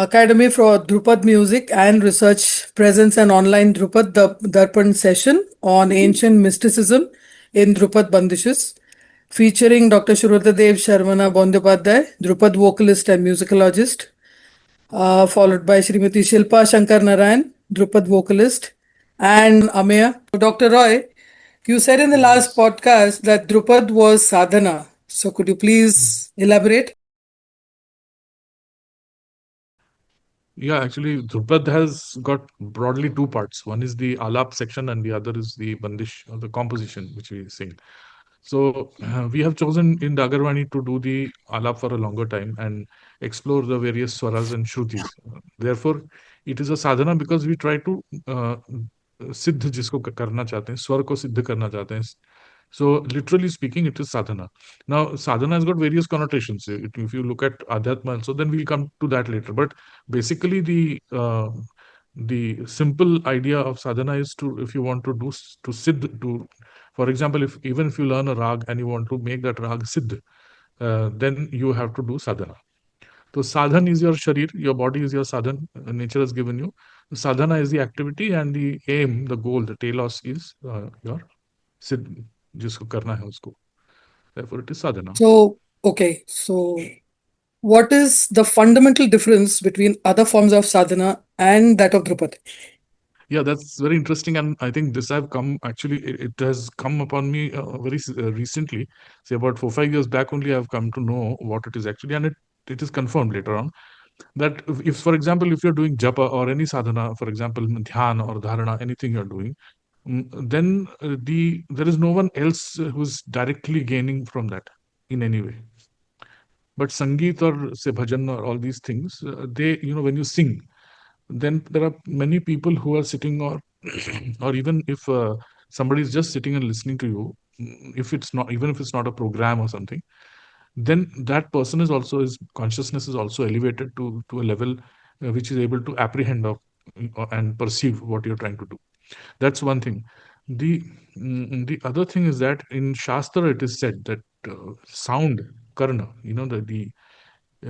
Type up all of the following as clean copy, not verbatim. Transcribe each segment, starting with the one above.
Academy for Drupad Music and Research presents an online Drupad Darpan session on ancient mysticism in Drupad Bandishes, featuring Dr. Shrudadev Sharmana Bondopadhyay, Drupad vocalist and musicologist, followed by Srimati Shilpa Shankar Narayan, Drupad vocalist, and Ameya. Dr. Roy, you said in the last podcast that Drupad was sadhana. So could you please elaborate? Yeah, actually, Drupad has got broadly two parts. One is the Alap section, and the other is the Bandish, or the composition, which we sing. So we have chosen in the Agarwani to do the Alap for a longer time and explore the various swaras and shrutis. Therefore, it is a sadhana because we try to सिद्ध जिसको करना चाहते हैं, स्वर को सिद्ध करना चाहते हैं. So literally speaking, it is sadhana. Now, sadhana has got various connotations. If you look at adhyatma also, then we'll come to that later. But basically, the simple idea of sadhana is to, if you want to do to siddh, to, for example, even if you learn a rag and you want to make that rag siddh, then you have to do sadhana. So sadhan is your sharir, your body is your sadhan, nature has given you. Sadhana is the activity, and the aim, the goal, the telos is your siddh, जिसको करना है उसको. Therefore, it is sadhana. So what is the fundamental difference between other forms of sadhana and that of Drupad? Yeah, that's very interesting, and I think this have come actually. It has come upon me very recently. Say about 4-5 years back only, I've come to know what it is actually, and it is confirmed later on that if, for example, if you're doing japa or any sadhana, for example, dhyan or dharana, anything you're doing, then there is no one else who's directly gaining from that in any way. But Sangeet or say bhajan or all these things, they, when you sing, then there are many people who are sitting, or or even if somebody is just sitting and listening to you, if it's not, even if it's not a program or something, then that person is also, his consciousness is also elevated to a level which is able to apprehend of and perceive what you're trying to do. That's one thing. The other thing is that in Shastra it is said that sound, karna, the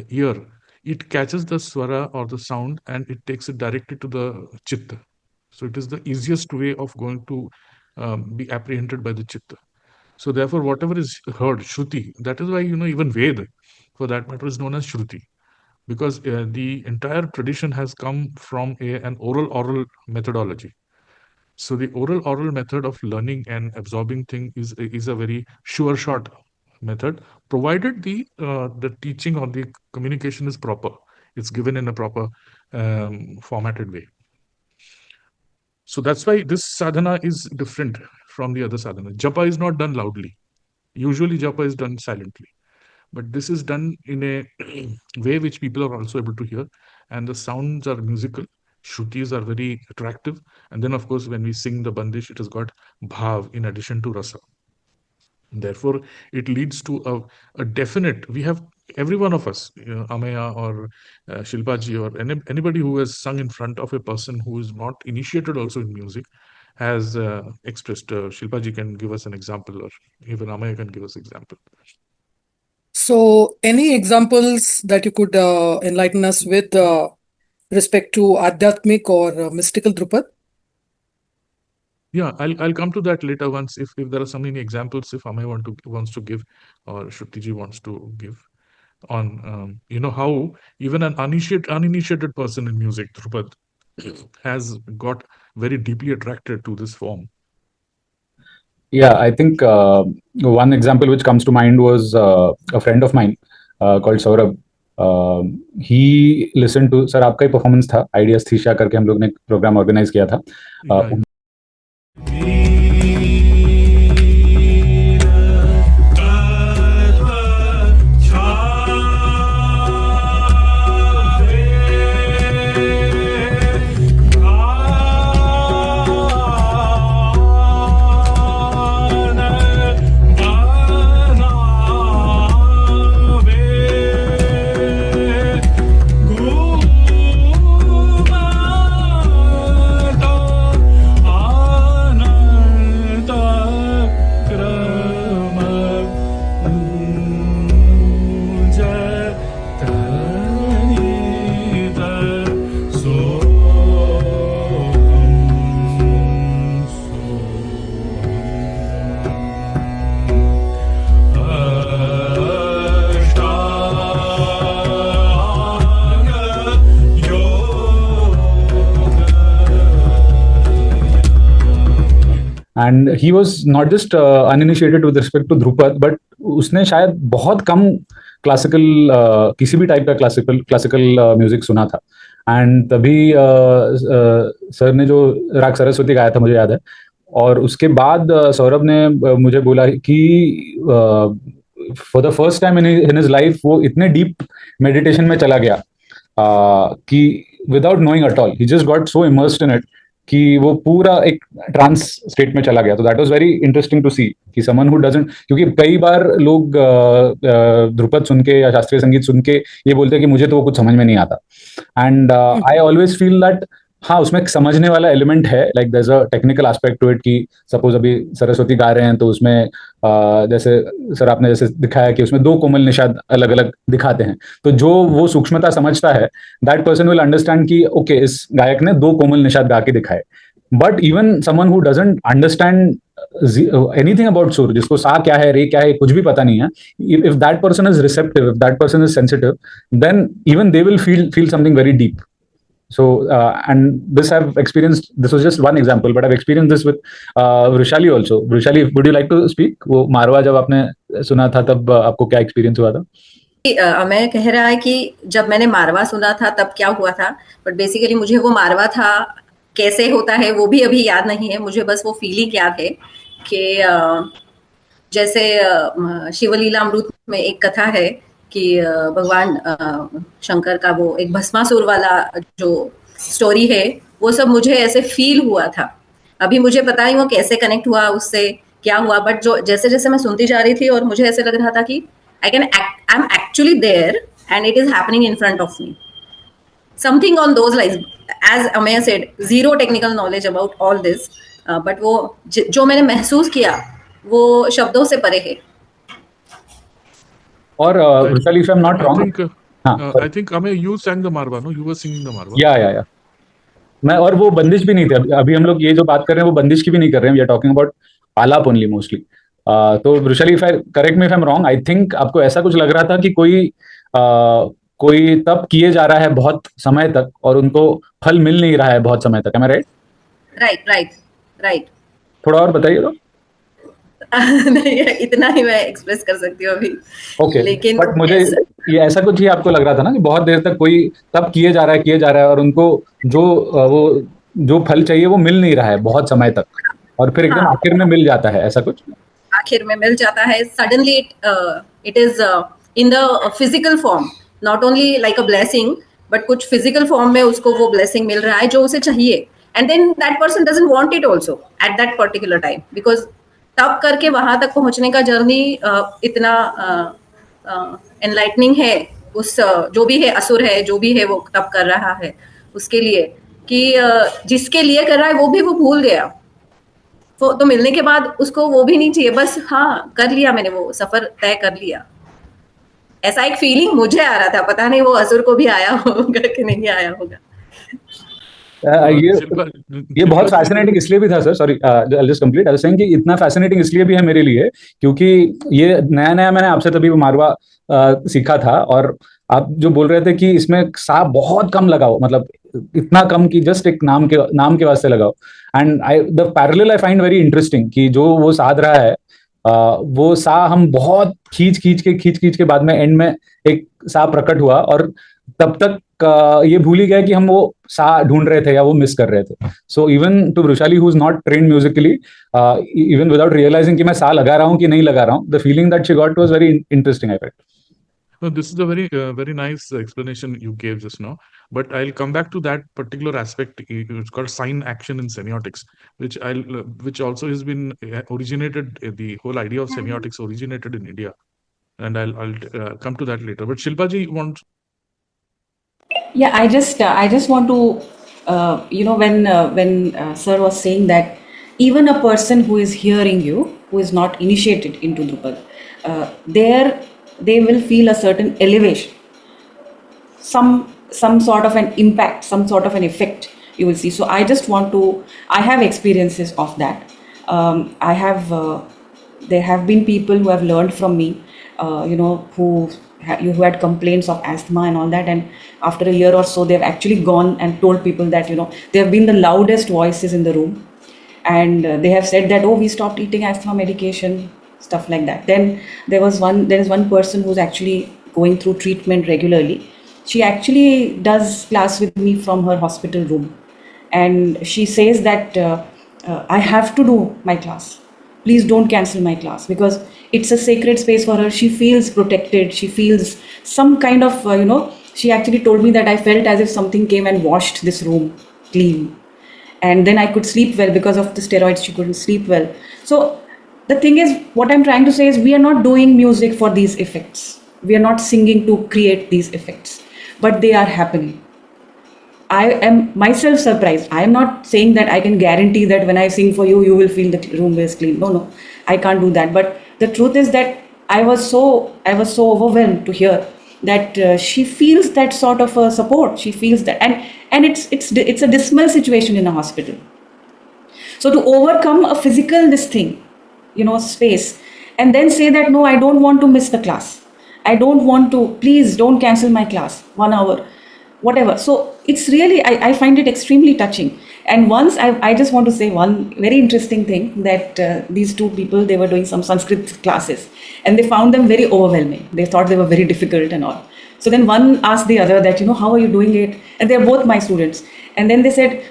ear, it catches the swara or the sound and it takes it directly to the chitta. So it is the easiest way of going to be apprehended by the chitta. So therefore, whatever is heard, Shruti, that is why, even Veda, for that matter, is known as Shruti. Because the entire tradition has come from an oral methodology. So the oral method of learning and absorbing thing is a very sure shot method, provided the teaching or the communication is proper. It's given in a proper formatted way. So that's why this sadhana is different from the other sadhana. Japa is not done loudly. Usually japa is done silently. But this is done in a way which people are also able to hear. And the sounds are musical. Shrutis are very attractive. And then, of course, when we sing the bandish, it has got bhav in addition to rasa. Therefore, it leads to a definite, we have, every one of us, Ameya or Shilpaji or anybody who has sung in front of a person who is not initiated also in music has expressed. Shilpaji can give us an example, or even Ameya can give us example. So any examples that you could enlighten us with respect to Adhyatmic or mystical Drupad? Yeah, I'll come to that later once if there are so many examples, if Amay wants to give, or Shrutiji wants to give on how even an uninitiated person in music, Drupad, has got very deeply attracted to this form. Yeah, I think one example which comes to mind was a friend of mine called Saurabh. He listened to sir आपका ही performance था ideas थीशा करके हम लोग ने programme organise किया था. And he was not just uninitiated with respect to Dhrupad, but उसने शायद बहुत कम क्लासिकल किसी भी टाइप का क्लासिकल म्यूजिक सुना था. एंड तभी सर ने जो राग सरस्वती गाया था मुझे याद है, और उसके बाद सौरभ ने मुझे बोला कि for the first time in his life वो इतने डीप मेडिटेशन में चला गया कि without knowing at all he just got so immersed in it कि वो पूरा एक ट्रांस स्टेट में चला गया. तो that was very interesting to see कि समवन हु डजंट, क्योंकि कई बार लोग ध्रुपद सुन के या शास्त्रीय संगीत सुन के ये बोलते हैं कि मुझे तो वो कुछ समझ में नहीं आता. And I always feel that हाँ, उसमें एक समझने वाला एलिमेंट है, like there is a technical aspect to it कि सपोज अभी सरस्वती गा रहे हैं तो उसमें जैसे सर आपने जैसे दिखाया कि उसमें 2 कोमल निषाद अलग अलग दिखाते हैं, तो जो वो सूक्ष्मता समझता है दैट पर्सन विल अंडरस्टैंड कि ओके इस गायक ने 2 कोमल निषाद गा के दिखाए. But even someone who doesn't understand anything about सुर, जिसको सा क्या है रे क्या है कुछ भी पता नहीं है, if that person is receptive, if that person is sensitive, then even they will feel something very deep. So, and this I've experienced, this was just one example, but I've experienced this with Vrushali also. Vrushali, would you like to speak? वो मारवा जब आपने सुना था तब आपको क्या experience हुआ था? मैं कह रहा है कि जब मैंने मारवा सुना था तब क्या हुआ था, बट बेसिकली मुझे वो मारवा था कैसे होता है वो भी अभी याद नहीं है. मुझे बस वो फीलिंग याद है कि जैसे शिवलीला अमृत में एक कथा है कि भगवान शंकर का वो एक भस्मासुर वाला जो स्टोरी है वो सब मुझे ऐसे फील हुआ था. अभी मुझे पता नहीं वो कैसे कनेक्ट हुआ, उससे क्या हुआ, बट जो जैसे जैसे मैं सुनती जा रही थी और मुझे ऐसे लग रहा था कि I am actually there and it is happening in front of me, something on those lines. As Amey said, zero technical knowledge about all this, but वो जो मैंने महसूस किया वो शब्दों से परे है. और Vrushali, if I'm not wrong, I think Amey, you sang the Marwa, no? You were singing the Marwa. या मैं, और वो बंदिश भी नहीं थे. अभी हम लोग ये जो बात कर रहे हैं वो बंदिश की भी नहीं कर रहे हैं. वी आर टॉकिंग अबाउट आलाप ओनली मोस्टली. तो Vrushali, correct me if I am wrong, I think आपको ऐसा कुछ लग रहा था कि कोई तप किए जा रहा है बहुत समय तक और उनको फल मिल नहीं रहा है बहुत समय तक. एम आई राइट? राइट. थोड़ा और बताइए तो. नहीं, इतना ही मैं एक्सप्रेस कर सकती हूँ अभी. ओके, लेकिन बट मुझे ये ऐसा कुछ ही आपको लग रहा था ना कि बहुत देर तक कोई तब किए जा रहा है और उनको जो फल चाहिए वो मिल नहीं रहा है बहुत समय तक, और फिर एकदम आखिर में मिल जाता है, ऐसा कुछ आखिर में मिल जाता है. Suddenly it is in the physical form, not only like a blessing, but कुछ फिजिकल फॉर्म में उसको वो ब्लेसिंग मिल रहा है जो उसे चाहिए. And then that person doesn't want it also at that particular time, because तब करके वहां तक पहुंचने का जर्नी इतना एनलाइटनिंग है उस जो भी है असुर है जो भी है वो तब कर रहा है उसके लिए कि जिसके लिए कर रहा है वो भी वो भूल गया. तो मिलने के बाद उसको वो भी नहीं चाहिए, बस हाँ कर लिया मैंने, वो सफर तय कर लिया. ऐसा एक फीलिंग मुझे आ रहा था, पता नहीं वो असुर को भी आया होगा कि नहीं आया होगा. ये बहुत फैसिनेटिंग इसलिए भी था sir, sorry I just complete, I was saying कि इतना फैसिनेटिंग इसलिए भी है मेरे लिए क्योंकि ये नया मैंने आपसे तभी मारवा सीखा था, और आप जो बोल रहे थे कि इसमें सा बहुत कम लगाओ, मतलब इतना कम कि जस्ट एक नाम के वास्ते लगाओ. And the parallel I find very interesting कि जो वो साध रहा है वो सा हम बहुत खींच के बाद में एंड में एक सा प्रकट हुआ, और तब तक ये भूल ही गया कि हम वो सा ढूंढ रहे थे या वो मिस कर रहे थे. So even to Vrushali who is not trained musically, even without realizing कि मैं सा लगा रहा हूँ कि नहीं लगा रहा हूँ, the feeling that she got was very interesting, I felt. No, this is a very nice explanation you gave just now. But I'll come back to that particular aspect. It's called sign action in semiotics, which also has been originated. The whole idea of semiotics originated in India, and I'll come to that later. But Shilpa ji wants. Yeah, I just want to, when Sir was saying that even a person who is hearing you, who is not initiated into Drupad, they will feel a certain elevation, some sort of an impact, some sort of an effect you will see. So I have experiences of that. There have been people who have learned from me, who had complaints of asthma and all that, and after a year or so they've actually gone and told people that they have been the loudest voices in the room, and they have said that, oh, we stopped eating asthma medication, stuff like that. Then there is one person who's actually going through treatment regularly. She actually does class with me from her hospital room, and she says that I have to do my class. Please don't cancel my class, because it's a sacred space for her. She feels protected. She feels some kind of, she actually told me that I felt as if something came and washed this room clean. And then I could sleep well. Because of the steroids, she couldn't sleep well. So the thing is, what I'm trying to say is, we are not doing music for these effects. We are not singing to create these effects, but they are happening. I am myself surprised. I am not saying that I can guarantee that when I sing for you, you will feel the room is clean. No, I can't do that. But the truth is that I was so overwhelmed to hear that she feels that sort of a support. She feels that, and it's a dismal situation in a hospital. So to overcome a physical space, and then say that, no, I don't want to miss the class. I don't want to, please don't cancel my class, 1 hour, whatever. So it's really, I find it extremely touching. And once I just want to say one very interesting thing, that these two people, they were doing some Sanskrit classes, and they found them very overwhelming. They thought they were very difficult and all. So then one asked the other that, how are you doing it? And they're both my students. And then they said,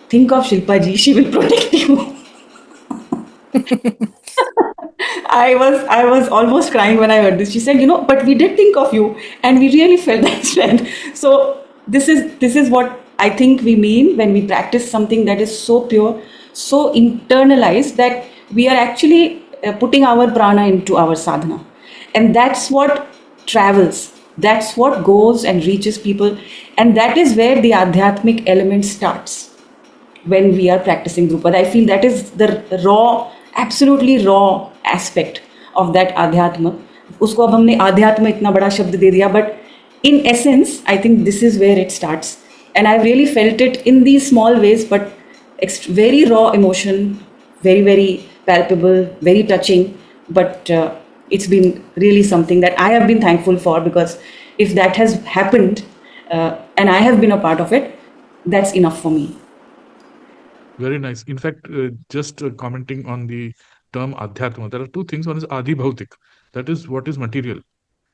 think of Shilpa ji, she will protect you. I was almost crying when I heard this. She said, but we did think of you, and we really felt that strength. So this is what I think we mean when we practice something that is so pure, so internalized, that we are actually putting our prana into our sadhana. And that's what travels. That's what goes and reaches people. And that is where the adhyatmic element starts when we are practicing Drupad. I feel that is the raw, absolutely raw aspect of that adhyatma. Usko ab humne adhyatma itna bada shabd de diya, but in essence, I think this is where it starts. And I've really felt it in these small ways, but very raw emotion, very, very palpable, very touching. But it's been really something that I have been thankful for, because if that has happened and I have been a part of it, that's enough for me. Very nice. In fact, just commenting on the term Adhyatma, there are two things. One is Adi Bhautik, that is what is material,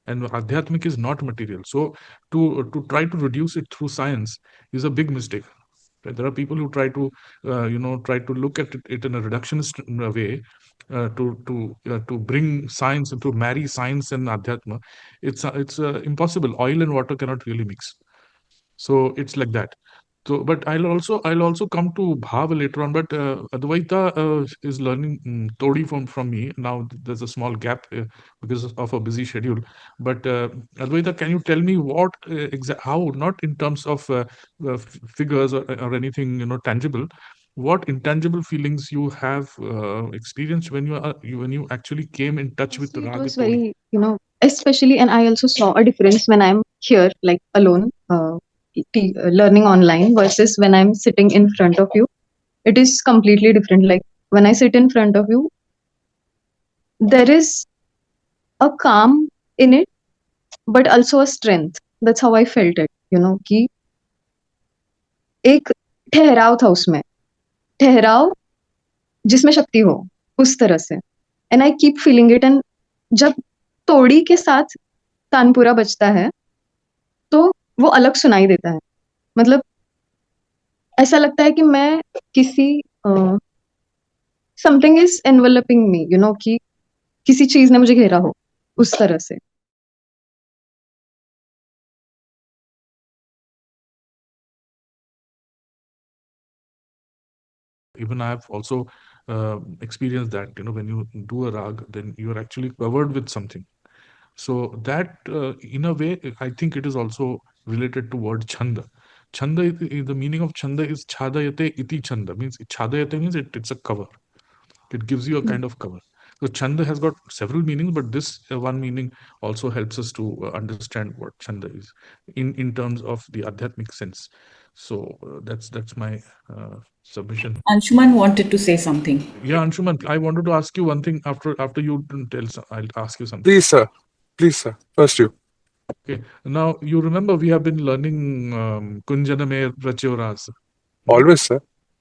and Adhyatmic is not material. So to try to reduce it through science is a big mistake. Right? There are people who try to look at it in a reductionist way, to bring science and to marry science and Adhyatma. It's impossible. Oil and water cannot really mix. So it's like that. So, but I'll also come to Bhav later on. But Advaita is learning Todi from me now. There's a small gap because of a busy schedule. But Advaita, can you tell me what how, not in terms of figures or anything tangible, what intangible feelings you have experienced when you actually came in touch with the See, it Raga was Todi? very, especially, and I also saw a difference when I'm here, like alone, learning online versus when I'm sitting in front of you. It is completely different. Like when I sit in front of you, there is a calm in it, but also a strength. That's how I felt it, कि एक ठहराव था उसमें, ठहराव जिसमें शक्ति हो, उस तरह से. And I keep feeling it. And जब तोड़ी के साथ तानपुरा बजता है, तो वो अलग सुनाई देता है. मतलब ऐसा लगता है कि मैं किसी समथिंग इज एनवेलपिंग मी, कि किसी चीज ने मुझे घेरा हो, उस तरह से. Even I have also experienced that, when you do a rag, then you are actually covered with something. So that, in a way, I think it is also related to word chanda. Chanda, the meaning of chanda is chadayate iti chanda, means chadayate means it's a cover. It gives you a kind of cover. So chanda has got several meanings, but this one meaning also helps us to understand what chanda is in terms of the adhyatmic sense. So that's my submission. Anshuman wanted to say something. Yeah, Anshuman, I wanted to ask you one thing after you tell. I'll ask you something. Please, sir. Please, sir. First you. Okay. Now you remember we have been learning Kunjana Mein Rache Ras. Always, sir.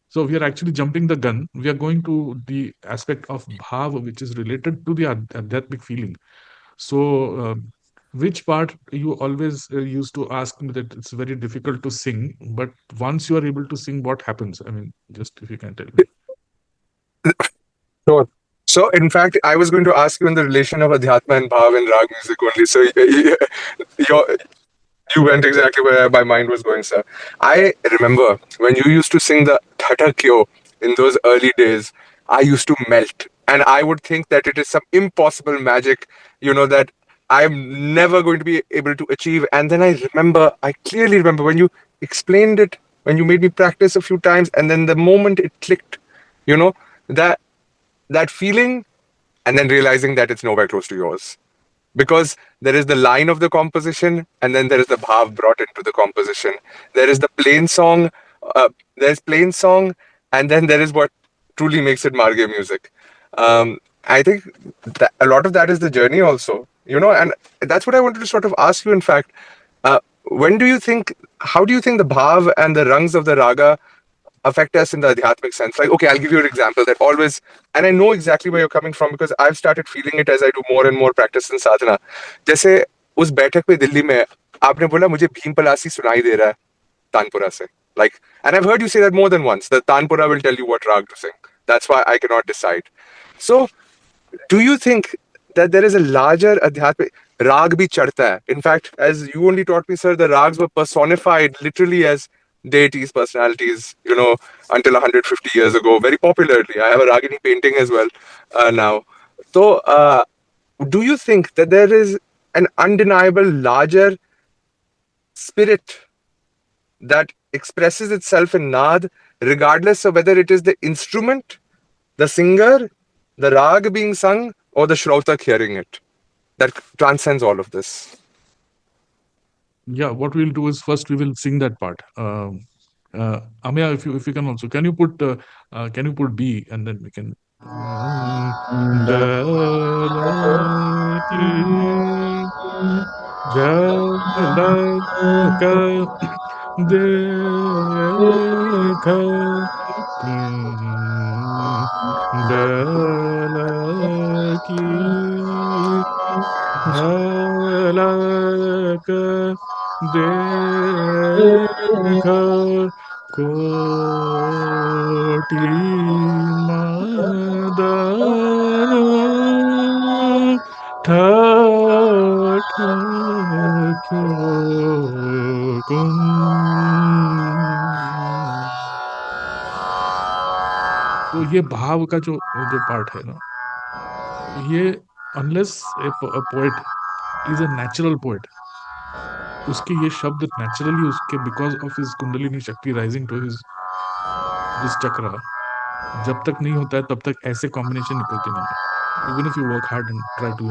So we are actually jumping the gun. We are going to the aspect of bhav, which is related to the adhyatmic feeling. So, which part you always used to ask me that it's very difficult to sing, but once you are able to sing, what happens? I mean, just if you can tell me. Sure. So, in fact, I was going to ask you in the relation of Adhyatma and Bhav and Rag music only. So, you went exactly where my mind was going, sir. I remember when you used to sing the Thatakyo in those early days, I used to melt. And I would think that it is some impossible magic, that I'm never going to be able to achieve. And then I clearly remember when you explained it, when you made me practice a few times, and then the moment it clicked, you know, that that feeling, and then realizing that it's nowhere close to yours, because there is the line of the composition, and then there is the bhav brought into the composition. There is the plain song, there's plain song, and then there is what truly makes it marge music. I think that a lot of that is the journey also, and that's what I wanted to sort of ask you, in fact. When do you think, how do you think the bhav and the rungs of the raga affect us in the adhyatmic sense? Like, okay, I'll give you an example that always, and I know exactly where you're coming from because I've started feeling it as I do more and more practice in sadhana. जैसे उस बैठक पे दिल्ली में आपने बोला मुझे भीम पलासी सुनाई दे रहा है तानपुरा से, like, and I've heard you say that more than once, the Tanpura will tell you what rag to sing. That's why I cannot decide. So, do you think that there is a larger adhyatmic rag bhi chadta hai? In fact, as you only taught me, sir, the rags were personified literally as deities, personalities, until 150 years ago, very popularly. I have a Ragini painting as well now. So, do you think that there is an undeniable larger spirit that expresses itself in Nad, regardless of whether it is the instrument, the singer, the rag being sung, or the Shrautak hearing it, that transcends all of this? Yeah, what we'll do is first we will sing that part. Amaya, if you can also, can you put B, and then we can. देखा कोटि मदन ठाठ क्यों कुन। तो ये भाव का जो पार्ट है ना, ये unless A poet is a natural poet, उसके ये शब्द नेचुरली उसके बिकॉज ऑफ हिज कुंडलिनी शक्ति राइजिंग टू हिज दिस चक्र, जब तक नहीं होता है तब तक ऐसे कॉम्बिनेशन निकलते नहीं है. Even if you work hard and try to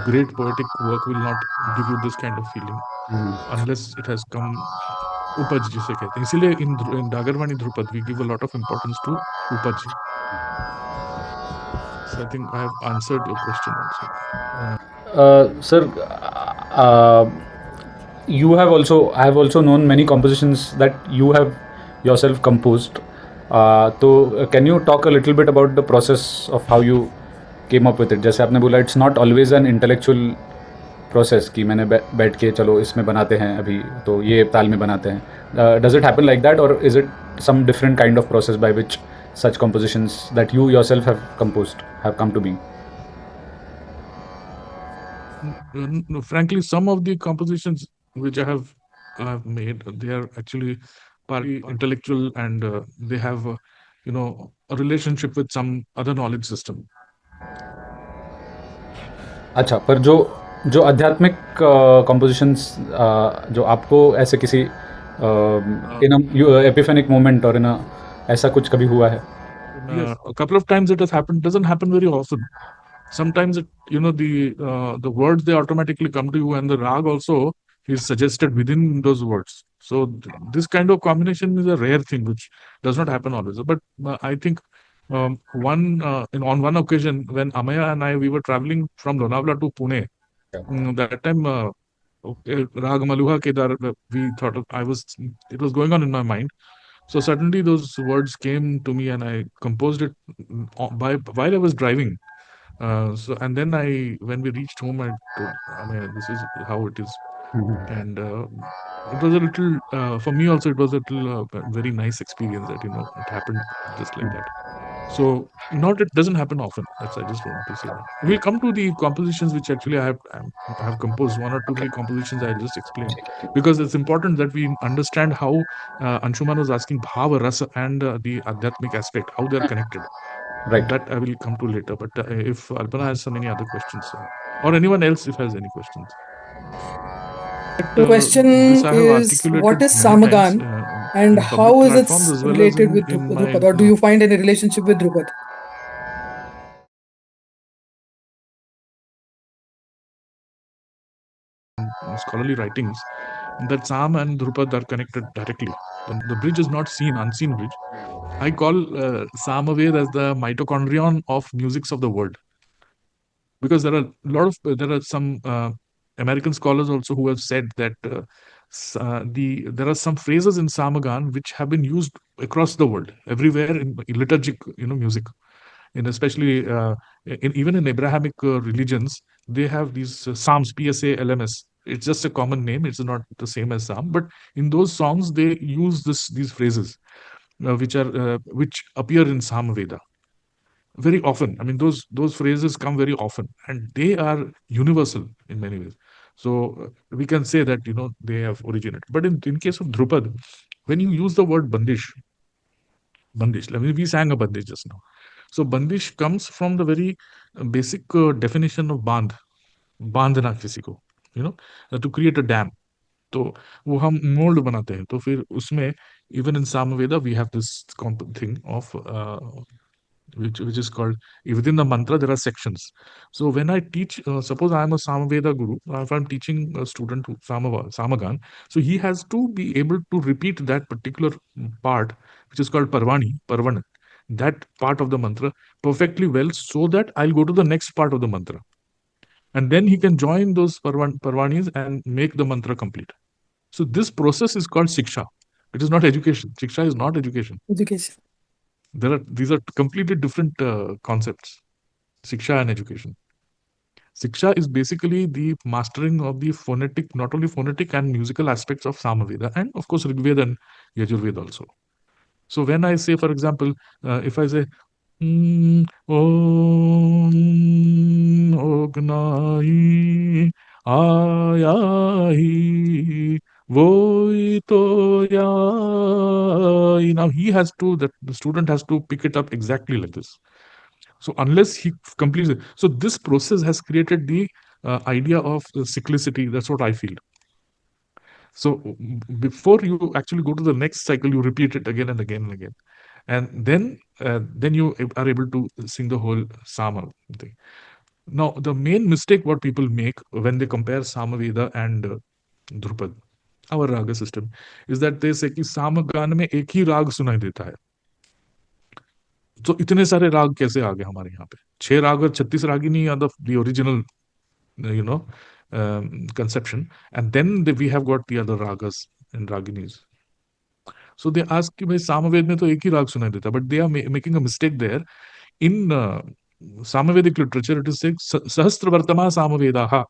great poetic work will not give you this kind of feeling unless it has come उपज जिसे कहते हैं. इसीलिए in Dagarvani Dhrupad we give a lot of importance to उपज. So I think I have answered your question also. Sir, I have also known many compositions that you have yourself composed. So can you talk a little bit about the process of how you came up with it? जैसे आपने बोला it's not always an intellectual process कि मैंने बैठ के चलो इसमें बनाते हैं अभी तो ये ताल में बनाते हैं. Does it happen like that, or is it some different kind of process by which such compositions that you yourself have composed have come to be? No, frankly, some of the compositions which I have made, they are actually partly intellectual, and they have a relationship with some other knowledge system. अच्छा, पर जो आध्यात्मिक compositions जो आपको ऐसे किसी in a epiphanic moment और ऐसा कुछ कभी हुआ है? Yes, a couple of times it has happened. Doesn't happen very often. Sometimes it, the words, they automatically come to you, and the rag also is suggested within those words. So this kind of combination is a rare thing which does not happen always. But I think on one occasion when Amaya and we were traveling from Lonavala to Pune, that time Rag Maluha Kedar, we thought it was going on in my mind. So suddenly those words came to me, and I composed it while I was driving. And then when we reached home, I told, I mean, this is how it is. And it was a little, for me also, it was a little very nice experience that, it happened just like that. So not it doesn't happen often. That's I just wanted to say that. We'll come to the compositions which actually I have composed one or two, three compositions I'll just explain, because it's important that we understand how Anshuman was asking bhava, rasa, and the adhyatmic aspect, how they are connected. Right. That I will come to later. But if Alpana has some any other questions, or anyone else if has any questions. The question This I have is, what articulated is many times Samagan and in public how is it platforms as well as related with in my Drupad, or do you find any relationship with Drupad? scholarly writings, that Sam and Drupad are connected directly. The bridge is not seen, unseen bridge. I call Samaved as the mitochondrion of musics of the world, because there are some American scholars also who have said that there are some phrases in Samagan which have been used across the world, everywhere in liturgic music, in especially even in Abrahamic religions, they have these psalms, PSALMS. It's just a common name. It's not the same as psalm, but in those songs they use these phrases, which appear in Samaveda very often. I mean, those phrases come very often, and they are universal in many ways. So we can say that they have originated. But in case of Drupad, when you use the word bandish, I mean, we sang a bandish just now. So bandish comes from the very basic definition of बांधना किसी को, to create a dam. तो वो हम mould बनाते हैं, तो फिर उसमें even in Samaveda we have this thing of which is called, within the mantra there are sections. So when I teach, suppose I am a Samaveda guru, if I'm teaching a student Samagan, so he has to be able to repeat that particular part, which is called Parvana, that part of the mantra perfectly well, so that I'll go to the next part of the mantra. And then he can join those Parvanis and make the mantra complete. So this process is called Siksha. It is not education. Siksha is not education. Education. These are completely different concepts, Siksha and education. Siksha is basically the mastering of the phonetic, not only phonetic and musical aspects of Samaveda, and of course Rigveda and Yajurveda also. So when I say, for example, if I say Om Ognai Ayahi Voitoyai. Now the student has to pick it up exactly like this. So unless he completes it, so this process has created the idea of cyclicity. That's what I feel. So before you actually go to the next cycle, you repeat it again and again and again, and then you are able to sing the whole Sama thing. Now, the main mistake what people make when they compare Samaveda and Drupad, our raga system, is that they say कि सामगान में एक ही राग सुनाई देता है. तो इतने सारे राग कैसे आ गए हमारे यहाँ पे? 6 राग और 36 Ragini are the original, conception, and then we have got the other ragas and raginis. So they ask कि भाई सामवेद में तो एक ही राग सुनाई देता, but they are making a mistake there. In Samavedic literature, it is saying Sahasravartama Samavedaha.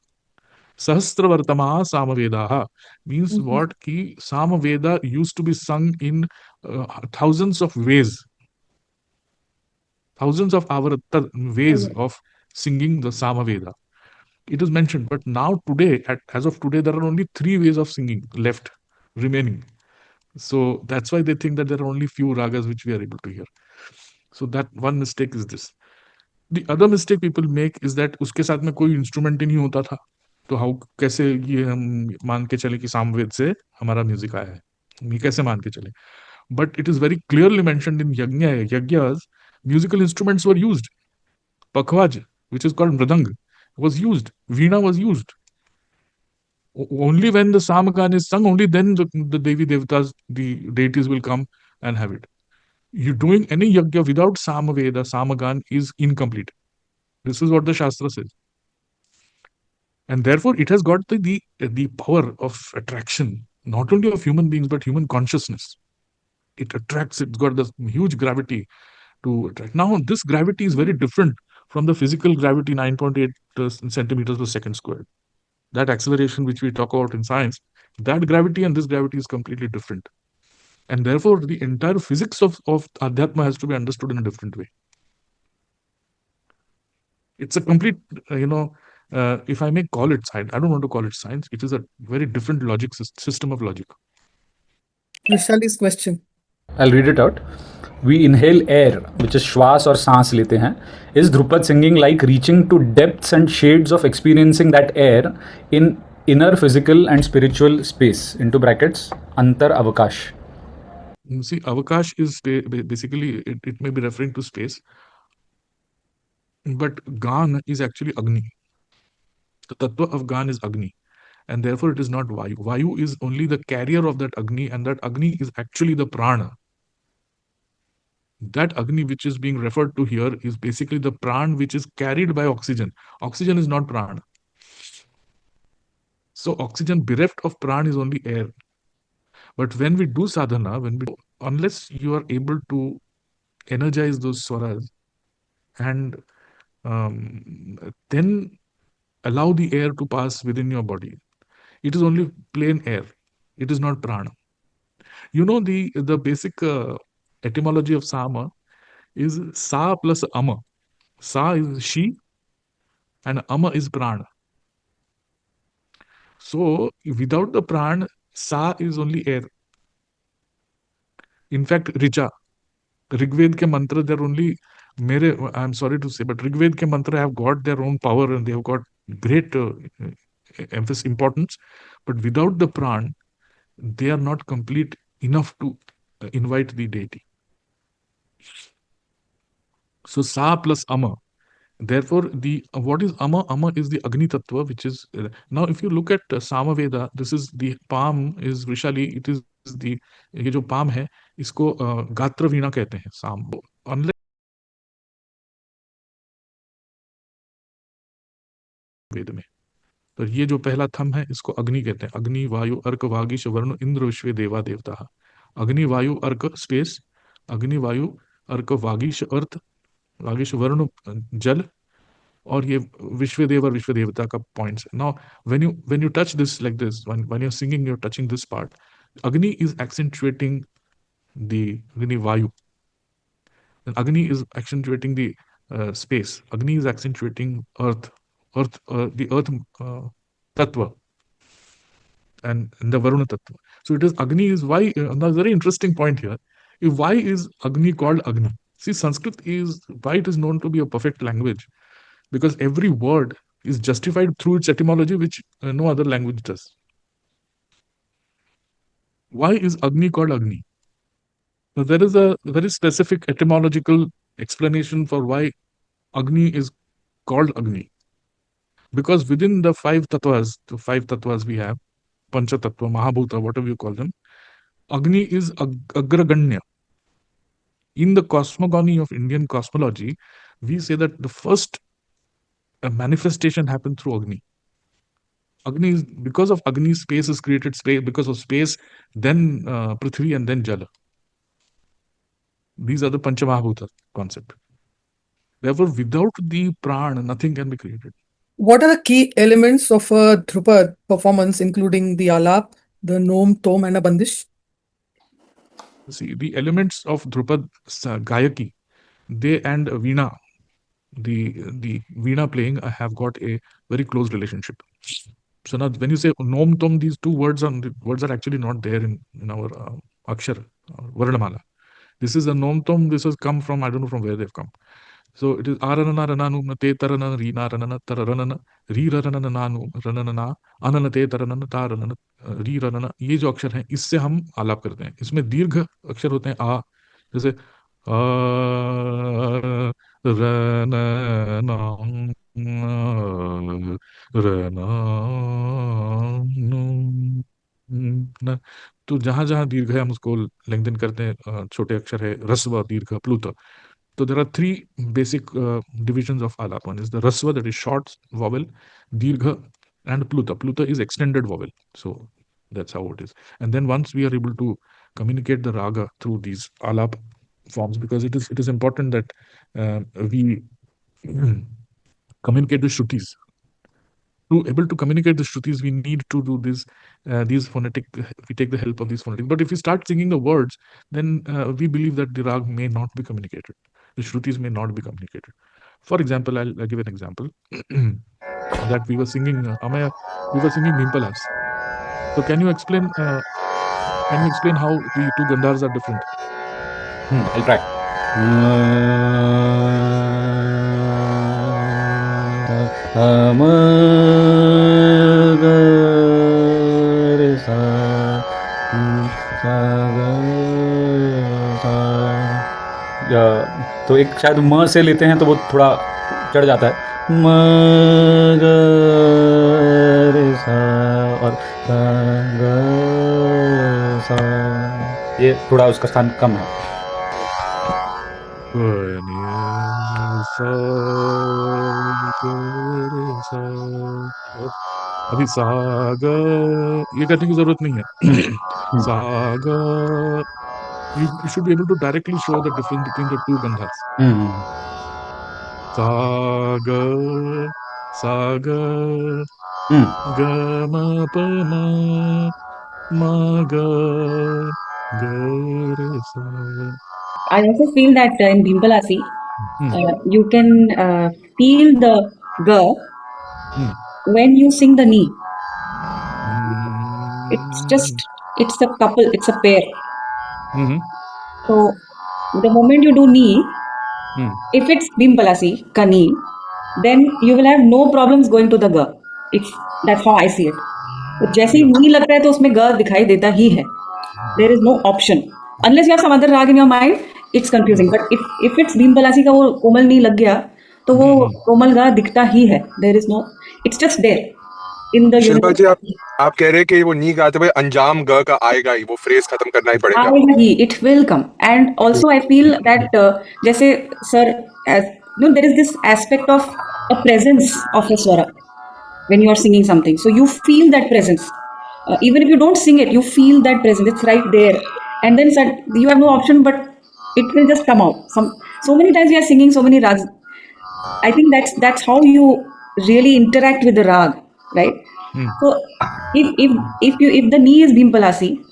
Sahasravartama Samavedaha means what? Ki Samaveda used to be sung in thousands of ways, thousands of ways of singing the Samaveda. It is mentioned, but now today, as of today, there are only 3 ways of singing left remaining. So that's why they think that there are only few ragas which we are able to hear. So that one mistake is this. The other mistake people make is that उसके साथ में कोई instrument ही नहीं होता था, तो how कैसे ये हम मान के चले कि सामवेद से हमारा म्यूजिक आया है, ये कैसे मान के चले? But it is very clearly mentioned in Yajnas, musical instruments were used. Pakhwaj, which is called mridang, was used. Veena was used. Only when the Samagan is sung, only then the Devi Devatas, the deities will come and have it. You doing any yajna without Samaveda, Samagan is incomplete. This is what the Shastra says. And therefore, it has got the power of attraction, not only of human beings, but human consciousness. It attracts, it's got this huge gravity to attract. Now, this gravity is very different from the physical gravity 9.8 centimeters per second squared. That acceleration which we talk about in science, that gravity and this gravity is completely different. And therefore, the entire physics of Adhyatma has to be understood in a different way. It's a complete, if I may call it science, I don't want to call it science. It is a very different logic system of logic. Vishali's question. I'll read it out. We inhale air, which is श्वास और सांस लेते हैं. Is Drupad singing like reaching to depths and shades of experiencing that air in inner physical and spiritual space? Into brackets, antar avakash. You see, avakash is basically, it may be referring to space, but Gan is actually Agni. The tattva of Gan is Agni, and therefore it is not Vayu. Vayu is only the carrier of that Agni, and that Agni is actually the prana. That Agni which is being referred to here is basically the pran which is carried by oxygen. Oxygen is not prana. So oxygen bereft of pran is only air. But when we do sadhana, unless you are able to energize those swaras and then allow the air to pass within your body, it is only plain air. It is not prana. You know, the basic etymology of sama is sa plus ama. Sa is she and ama is prana. So without the pran, sa is only air. In fact, Richa, Rigved ke mantra, they're only, I'm sorry to say, but Rigved ke mantra have got their own power and they have got great emphasis, importance. But without the pran, they are not complete enough to invite the deity. So sa plus ama. Therefore, what is ama? Ama is the Agni Tattva, which is now. If you look at Samaveda, this is the palm is Vrishali. It is the ये जो palm है, इसको गात्र वीणा कहते हैं. Sam. Unless वेद में, तो ये जो पहला थम है, इसको अग्नि कहते हैं. अग्नि, वायु, अर्क, वागीश, वरुण, इंद्र, विश्व, देवा, देवता. अग्नि, वायु, अर्क स्पेस. अग्नि, वायु, अर्क, वागीश अर्थ. वागीश, वरुण जल. और ये विश्वदेव और विश्वदेवता का पॉइंट्स है. Now when you touch this like this, when you're singing, you're touching this part. Agni is accentuating the Vayu. And Agni is accentuating the space. Agni is accentuating earth, the earth tattva, and the Varuna tattva. So it is Agni is why. Now, very interesting point here. Why is Agni called Agni? See, Sanskrit is why it is known to be a perfect language. Because every word is justified through its etymology, which no other language does. Why is Agni called Agni? So there is a very specific etymological explanation for why Agni is called Agni. Because within the five tattvas we have, Pancha Tattva, Mahabhuta, whatever you call them, Agni is Agraganya. In the cosmogony of Indian cosmology, we say that the first manifestation happened through Agni. Agni is, because of Agni, space is created, space, because of space, then Prithvi and then Jala. These are the Panchamahabhuta concept. Therefore, without the prana, nothing can be created. What are the key elements of a Drupad performance, including the alap, the nom, tom, and a bandish? See, the elements of Drupad Gayaki, they and Veena, the Veena playing, have got a very close relationship. So now, when you say nom tom, these two words are actually not there in our Akshar, Varnamala. This is a nom tom. This has come from, I don't know from where they've come. So it is aranana rananu te taranana rina ranana taranana ri ranana nanu ranana anana te taranana taranana ri ranana. ये जो अक्षर हैं, इससे हम आलाप करते हैं. इसमें दीर्घ अक्षर होते हैं आ, जैसे तो जहां जहां दीर्घ है हम उसको लेंथन करते हैं. छोटे अक्षर है रस्व, दीर्घ, प्लुत. So there are three basic divisions of alap. One is the rasva, that is short vowel, dirgha, and pluta. Pluta is extended vowel. So that's how it is. And then once we are able to communicate the raga through these alap forms, because it is important that we communicate the shrutis. To able to communicate the shrutis, we need to do this these phonetic. We take the help of these phonetic. But if we start singing the words, then we believe that the rag may not be communicated. The shrutis may not be communicated. For example, I'll give an example that we were singing Amaya. We were singing Nimpalas. So can you explain how the two gandhars are different? I'll try. तो एक शायद म से लेते हैं तो वो थोड़ा चढ़ जाता है, म ग रे सा, और सा ग सा, ये थोड़ा उसका स्थान कम है. अभी साग ये करने की जरूरत नहीं है. साग, you should be able to directly show the difference between the two gandhas. Saga, saga, ga ma pa ma ga re sa. I also feel that in Bhimpalasi, you can feel the ga when you sing the ni. It's a couple, it's a pair. So the moment you do ni, if it's Bhimpalasi, kani, then you will have no problems going to the ga. That's how I see it. तो जैसे ही नी लगता है तो उसमें ग दिखाई देता ही है. There is no option. Unless you have some other rag in your mind, it's confusing. But if it's Bhimpalasi का वो कोमल नी लग गया, तो वो कोमल गा दिखता ही है. There is no, it's just there in the Shilpa universe. जी, आप कह रहे हैं कि वो नी गाते हुए अंजाम ग का आएगा ही, वो फ्रेज खत्म करना ही पड़ेगा. आएगा ही, it will come. And also I feel that जैसे sir, there is this aspect of a presence of a swara when you are singing something. So you feel that presence. Even if you don't sing it, you feel that presence. It's right there. And then you have no option, but it will just come out. So many times we are singing so many rags. I think that's how you really interact with the rag, right? So if the knee is Bhimpalasi,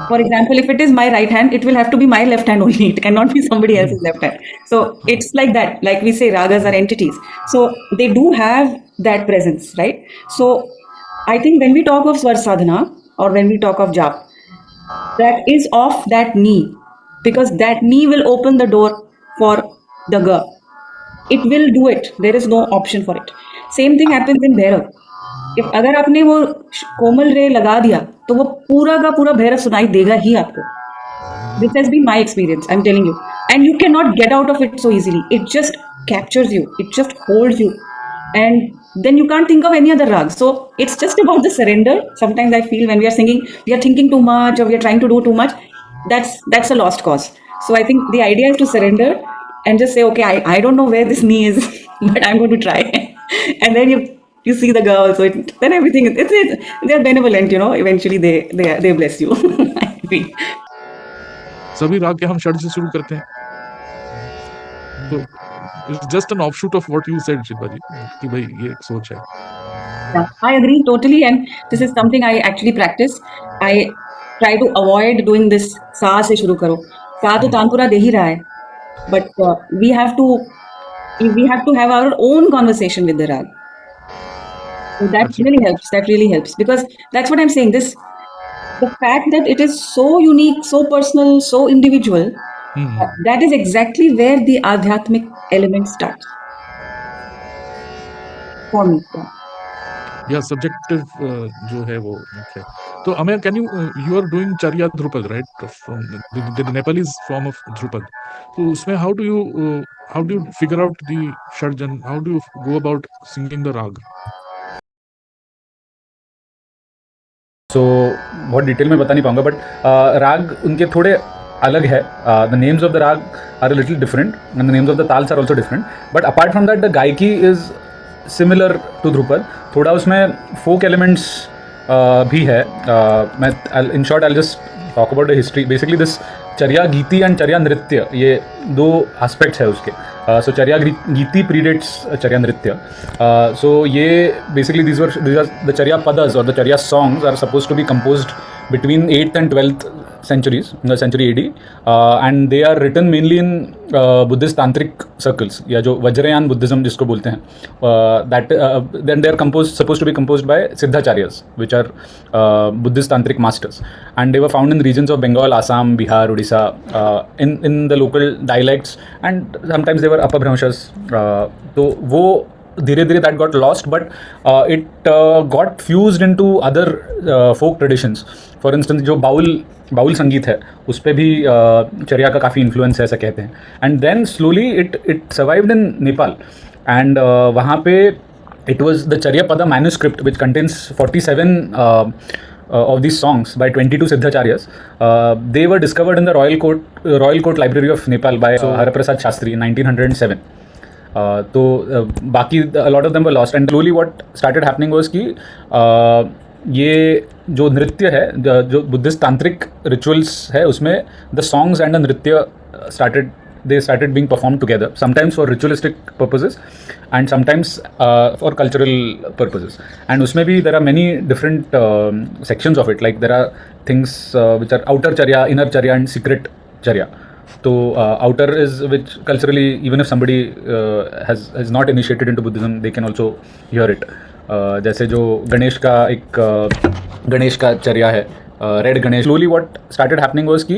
for example, if it is my right hand, it will have to be my left hand only. It cannot be somebody else's left hand. So it's like that. Like we say, ragas are entities. So they do have that presence, right? So I think when we talk of swar sadhana or when we talk of jap, that is of that knee, because that knee will open the door for the ga. It will do it. There is no option for it. Same thing happens in Bhairav. If अगर आपने वो कोमल रे लगा दिया तो वो पूरा का पूरा भैरव सुनाई देगा ही आपको. This has been my experience, I'm telling you. And you cannot get out of it so easily. It just captures you. It just holds you. And then you can't think of any other rag. So it's just about the surrender. Sometimes I feel when we are singing, we are thinking too much or we are trying to do too much. That's a lost cause. So I think the idea is to surrender and just say, okay, I don't know where this knee is, but I'm going to try. And then you see the girl, so then everything, they're benevolent, eventually they bless you. I mean. सभी राग के हम षड से शुरू करते हैं. तो it's just an offshoot of what you said, Shilpa जी, कि भाई ये एक सोच है. Yeah, I agree totally, and this is something I actually practice. I try to avoid doing this सा से शुरू करो. सा तो तानपुरा दे ही रहा है, but we have to have our own conversation with the rag. So that really helps. That really helps, because that's what I'm saying. The fact that it is so unique, so personal, so individual, that is exactly where the adhyatmic element starts. For me. Yeah, subjective जो है वो मुख्य. तो Amaya, can you are doing Charya Dhrupad, right? From the Nepalese form of Dhrupad. So उसमें how do you figure out the षड्ज and how do you go about singing the rag? So बहुत detail में बता नहीं पाऊंगा, but राग उनके थोड़े अलग है. The names of the raga are a little different and the names of the tals are also different. But apart from that the gayaki is similar to Dhrupad. थोड़ा उसमें फोक एलिमेंट्स भी है. मैं in short I just talk about the history, basically this Charya Geeti and Charya Nritya, ये दो aspects है उसके. So Charya Geeti predates Charya Nritya. So ये basically these are the Charya Padas or the Charya songs are supposed to be composed between 8th and 12th century AD, and they are written mainly in Buddhist tantric circles, या जो Vajrayana Buddhism जिसको बोलते हैं, then they are supposed to be composed by Siddhacharyas, which are Buddhist tantric masters, and they were found in the regions of Bengal, Assam, Bihar, Odisha, in the local dialects, and sometimes they were Apabhramshas. तो वो धीरे धीरे that got lost, but it got fused into other folk traditions. For instance, जो bowl संगीत है उस पर भी चर्या का काफ़ी इन्फ्लुएंस है ऐसा कहते हैं. And then slowly it survived in Nepal, and वहाँ पे it was the Charyapada manuscript which contains 47 of these songs by 22 Siddhacharyas. They were discovered in the Royal Court Library of Nepal by Haraprasad Shastri in 1907. तो बाकी a lot of them were lost, and slowly what started happening was कि ये जो नृत्य है, जो Buddhist तांत्रिक rituals है, उसमें द सॉन्ग्स एंड द नृत्य started being performed together, sometimes for ritualistic purposes and sometimes for cultural purposes. And usme bhi there are many different sections of it, like there are things which are outer charya, inner charya and secret charya. So outer is which culturally, even if somebody has not initiated into Buddhism, they can also hear it. जैसे जो गणेश का चर्या है, red Ganesh. Slowly what started happening was कि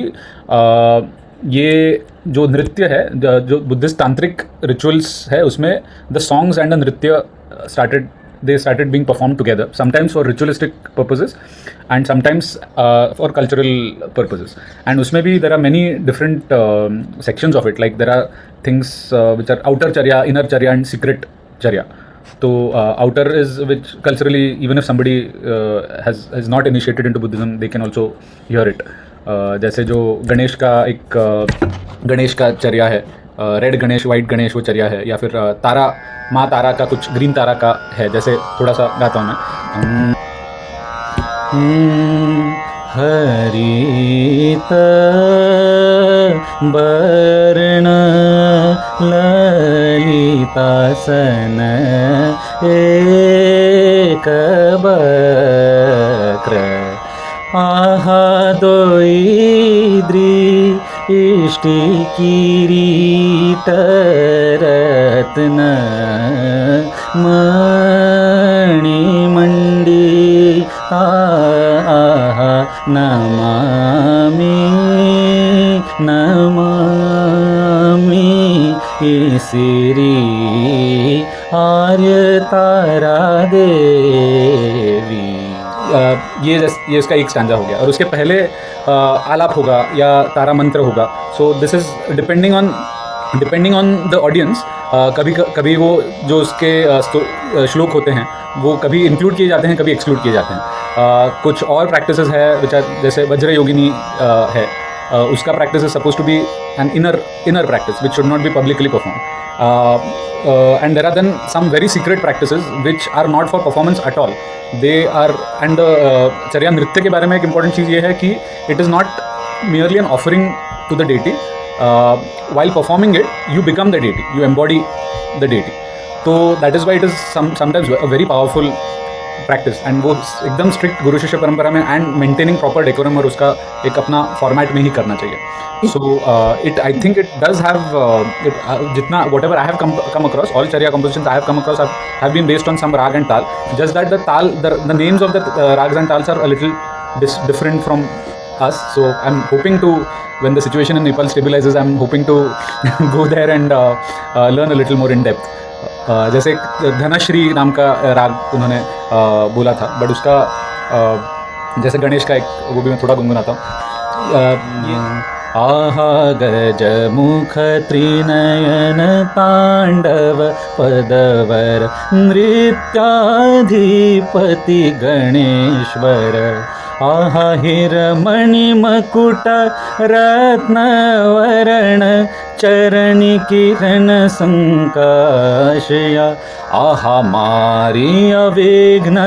ये जो नृत्य है, जो बुद्धिस्ट तांत्रिक रिचुअल्स है, उसमें द सॉन्ग्स एंड द नृत्य started being performed together, sometimes for ritualistic purposes and sometimes for cultural purposes. And usme bhi there are many different sections of it, like there are things which are outer charya, inner charya and secret charya. So outer is which culturally, even if somebody has not initiated into Buddhism, they can also hear it. जैसे जो गणेश का चर्या है, red Ganesh, white Ganesh वो चर्या है, या फिर माँ तारा का कुछ ग्रीन तारा का है. जैसे थोड़ा सा गाता हूँ मैं. हरित वर्ण ललितासन एक बक्र आहा दोई दृष्टि किरीट रत्न मणिमंडी आहा नमामि श्री आर्य तारा देवी. ये इसका एक स्टैंजा हो गया, और उसके पहले आलाप होगा या तारा मंत्र होगा. So this is depending on the audience. कभी वो जो उसके श्लोक होते हैं वो कभी इंक्लूड किए जाते हैं, कभी एक्सक्लूड किए जाते हैं. कुछ और प्रैक्टिसेस है विच आर, जैसे वज्र योगिनी है, उसका practice is suppose to be an inner practice which should not be publicly perform. And there are then some very secret practices which are not for performance at all. They are, and Charya Nritya के बारे में एक important चीज़ ये है कि it is not merely an offering to the deity. While performing it, you become the deity, you embody the deity. So that is why it is sometimes a very powerful practice, and वो एकदम strict गुरु शिष्य परंपरा में and maintaining proper decorum और उसका एक अपना format में ही करना चाहिए. So I think it does have जितना whatever I have come across, all Charya compositions I have come across have been based on some rag and tal. Just that the names of the rags and tals are a little different from us. So I'm hoping to, when the situation in Nepal stabilizes, I'm hoping to go there and learn a little more in depth. जैसे धनश्री नाम का राग उन्होंने बोला था, but उसका जैसे गणेश का एक वो भी मैं थोड़ा गुनगुनाता हूँ. आहा गज मुख त्रिनयन पांडव पदवर नृत्याधिपति गणेश्वर आहा हिरमणि मकुट रत्नवरण चरणि किरण संकाशया आहा मारिया विघ्न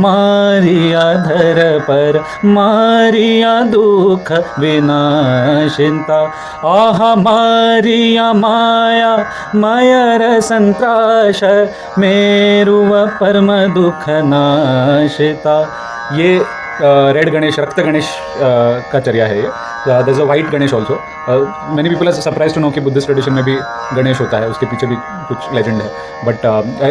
मारिया धर पर मारिया दुख विनाशिता आहा मारिया माया मयर संत्राश मेरुव परम दुख नाशिता. ये रेड गणेश, रक्त गणेश का चर्या है. There is a white Ganesh also. Many people are surprise to know कि बुद्धिस्ट ट्रेडिशन में भी गणेश होता है, उसके पीछे भी कुछ लेजेंड है. बट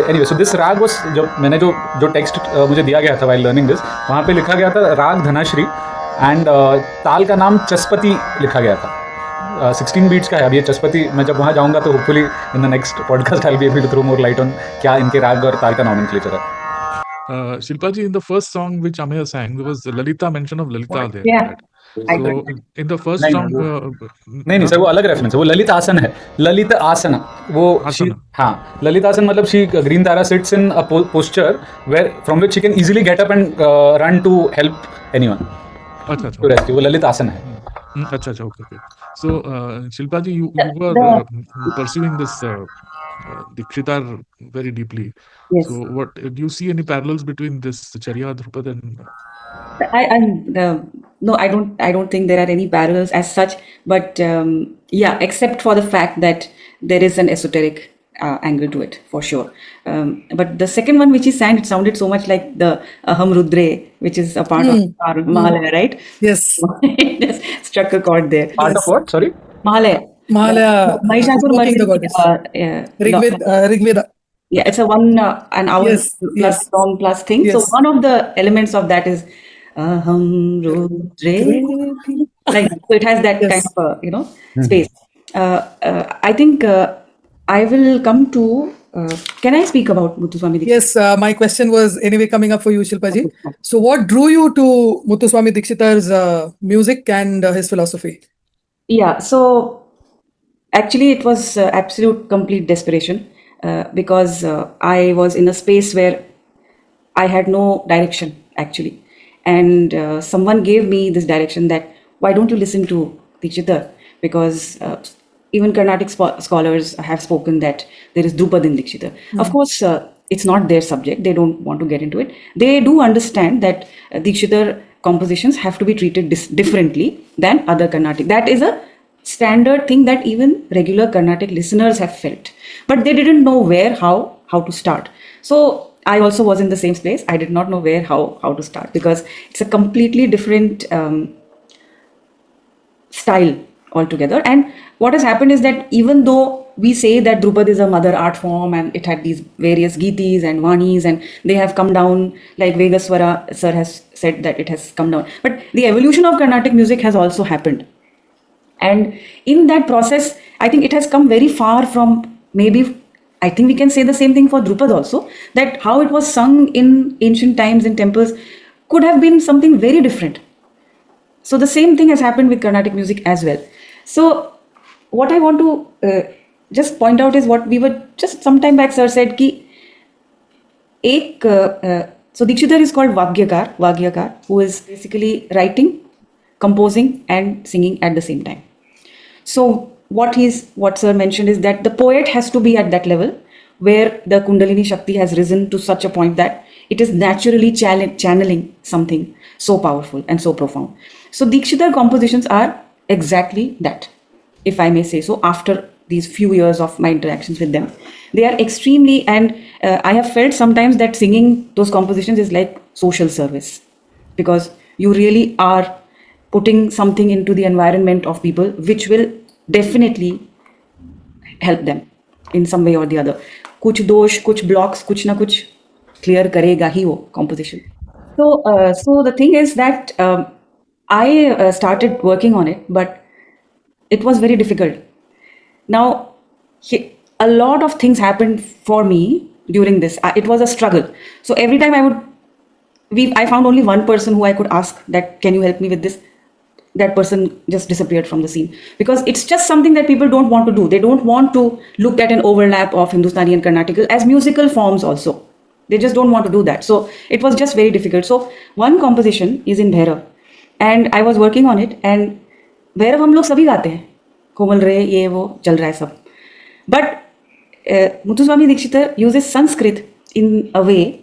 एनीवे, सो दिस राग वाज, जब मैंने जो टेक्स्ट मुझे दिया गया था व्हाइल लर्निंग दिस, वहाँ पे लिखा गया था राग धनाश्री एंड ताल का नाम चस्पति लिखा गया था. 16 बीट्स का है. अब ये चस्पति, मैं जब वहाँ जाऊँगा तो hopefully in the next podcast I will be able to throw more light on क्या इनके राग और ताल का नॉमेनक्लेचर है. Shilpa ji, in the first song which Ameya sang, there was Lalita, mention of Lalita there. Yeah. Right? So in the first नहीं, song, नहीं sir, वो अलग रेफरेंस है. वो ललित आसन है. ललित आसन, वो आसन. हाँ, ललित आसन मतलब she green Tara sits in a posture where from which she can easily get up and run to help anyone. अच्छा, टू रेस्क्यू. वो ललित आसन है. अच्छा, okay. So Shilpa ji, you were pursuing this Dikshitar very deeply. Yes. So what do you see any parallels between this Charya, Drupad and No, I don't think there are any parallels as such, but yeah, except for the fact that there is an esoteric angle to it for sure. But the second one which he sang, it sounded so much like the Aham Rudre, which is a part of Mahalaya, right? Yes. It just struck a chord there. Part of what? Sorry? Mahalaya. Mahalaya, Mahishasur invoking the Mardini, goddess. Rigveda. yeah, it's a an hour Yes, plus yes. song plus thing. So Yes. one of the elements of that is Aham Rudre. Like, so it has that Yes. kind of space. I think I will come to. Can I speak about Muthuswami Dikshit? Yes, my question was anyway coming up for you, Shilpa ji. So, what drew you to Muthuswami Dikshitar's music and his philosophy? Yeah, so actually it was absolute complete desperation because I was in a space where I had no direction actually, and someone gave me this direction that why don't you listen to Dikshitar, because even Carnatic scholars have spoken that there is Drupad in Dikshitar. Of course, it's not their subject. They don't want to get into it. They do understand that Dikshitar compositions have to be treated differently than other Carnatic. That is a standard thing that even regular Carnatic listeners have felt. But they didn't know where, how to start. So I also was in the same place. I did not know where, how to start, because it's a completely different style altogether. And what has happened is that even though we say that Drupad is a mother art form and it had these various Gitis and Vanis and they have come down, like Vegaswara sir has said that it has come down. But the evolution of Carnatic music has also happened. And in that process, I think it has come very far from, maybe, I think we can say the same thing for Drupad also, that how it was sung in ancient times in temples could have been something very different. So the same thing has happened with Carnatic music as well. So what I want to just point out is what we were just some time back, sir said ki so Dikshitar is called Vagyakar, who is basically writing, composing and singing at the same time. So what sir mentioned is that the poet has to be at that level where the Kundalini Shakti has risen to such a point that it is naturally channeling something so powerful and so profound. So Dikshitar compositions are exactly that, if I may say so, after these few years of my interactions with them. They are extremely, and I have felt sometimes that singing those compositions is like social service, because you really are putting something into the environment of people which will definitely help them in some way or the other. Kuch dosh, kuch blocks, kuch na kuch clear karega hi wo composition. So the thing is that I started working on it, but it was very difficult. Now, a lot of things happened for me during this. It was a struggle. So every time I found only one person who I could ask that, can you help me with this? That person just disappeared from the scene, because it's just something that people don't want to do. They don't want to look at an overlap of Hindustani and Carnatic as musical forms also. They just don't want to do that. So it was just very difficult. So one composition is in Bhairav, and I was working on it. And Bhairav हम लोग सभी गाते हैं, कोमल रे ये वो चल रहा है सब. But Muthuswami Dikshita uses Sanskrit in a way,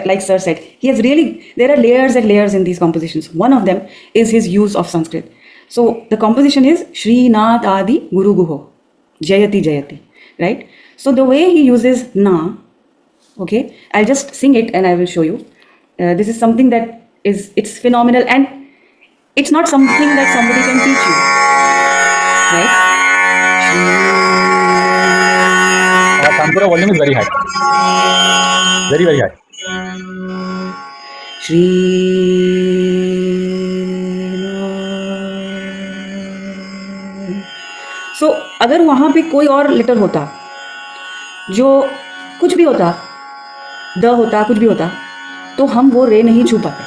like sir said, there are layers and layers in these compositions. One of them is his use of Sanskrit. So the composition is Srinath Adi Guru Guho, Jayati Jayati, right? So the way he uses na, okay, I'll just sing it and I will show you. This is something that it's phenomenal, and it's not something that somebody can teach you, right? Tanpura volume is very high. Very, very high. Shri. So अगर वहाँ पे कोई और letter होता, जो कुछ भी होता, द होता, कुछ भी होता, तो हम वो रे नहीं छू पाते.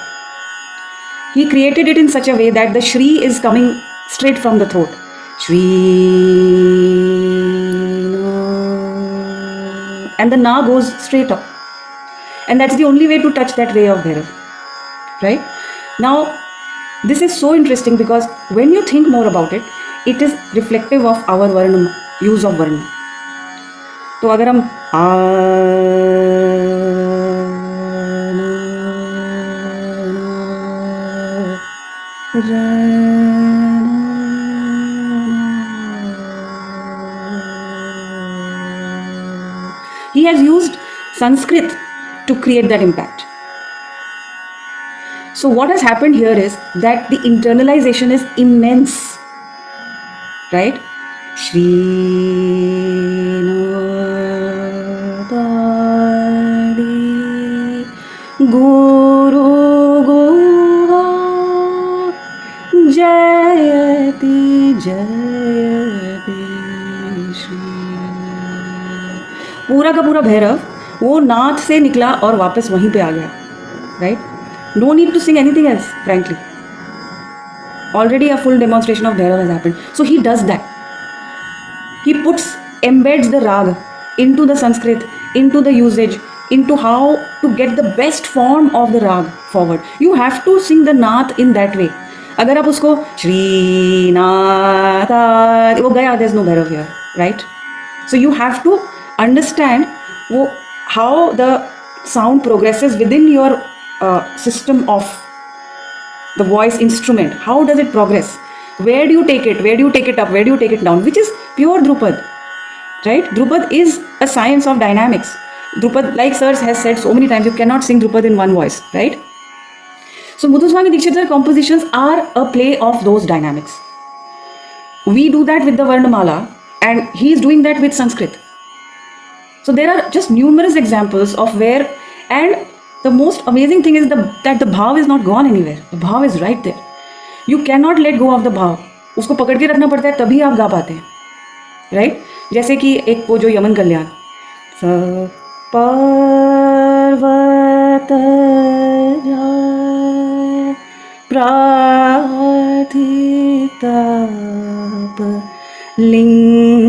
He created it in such a way that the Shri is coming straight from the throat. Shri, and the na goes straight up, and that's the only way to touch that ray of Bhairav, right? Now this is so interesting because when you think more about it, it is reflective of our varna, use of varna. तो अगर हम he has used Sanskrit to create that impact. So what has happened here is that the internalization is immense, right? Srinatadi Guru Guru Jayati Jayati Shri. पूरा का पूरा भैरव वो नाथ से निकला और वापस वहीं पे आ गया, right? No need to sing anything else, frankly. Already a full demonstration of Bhairav has happened. So he does that. He embeds the raga into the Sanskrit, into the usage, into how to get the best form of the rag forward. You have to sing the nath in that way. अगर आप उसको Shri Nath वो गया, there's no Bhairav here, right? So you have to understand how the sound progresses within your system of the voice instrument. How does it progress? Where do you take it? Where do you take it up? Where do you take it down? Which is pure Drupad, right? Drupad is a science of dynamics. Drupad, like Sir has said so many times, you cannot sing Drupad in one voice, right? So Muthuswami Dikshit's compositions are a play of those dynamics. We do that with the Varnamala, and he is doing that with Sanskrit. So there are just numerous examples of where, and the most amazing thing is that the bhav is not gone anywhere. The bhav is right there. You cannot let go of the bhav. उसको पकड़ के रखना पड़ता है, तभी आप गा पाते हैं, right? जैसे कि एक वो जो यमन कल्याण, पर्वत प्रार्थिताप लिंग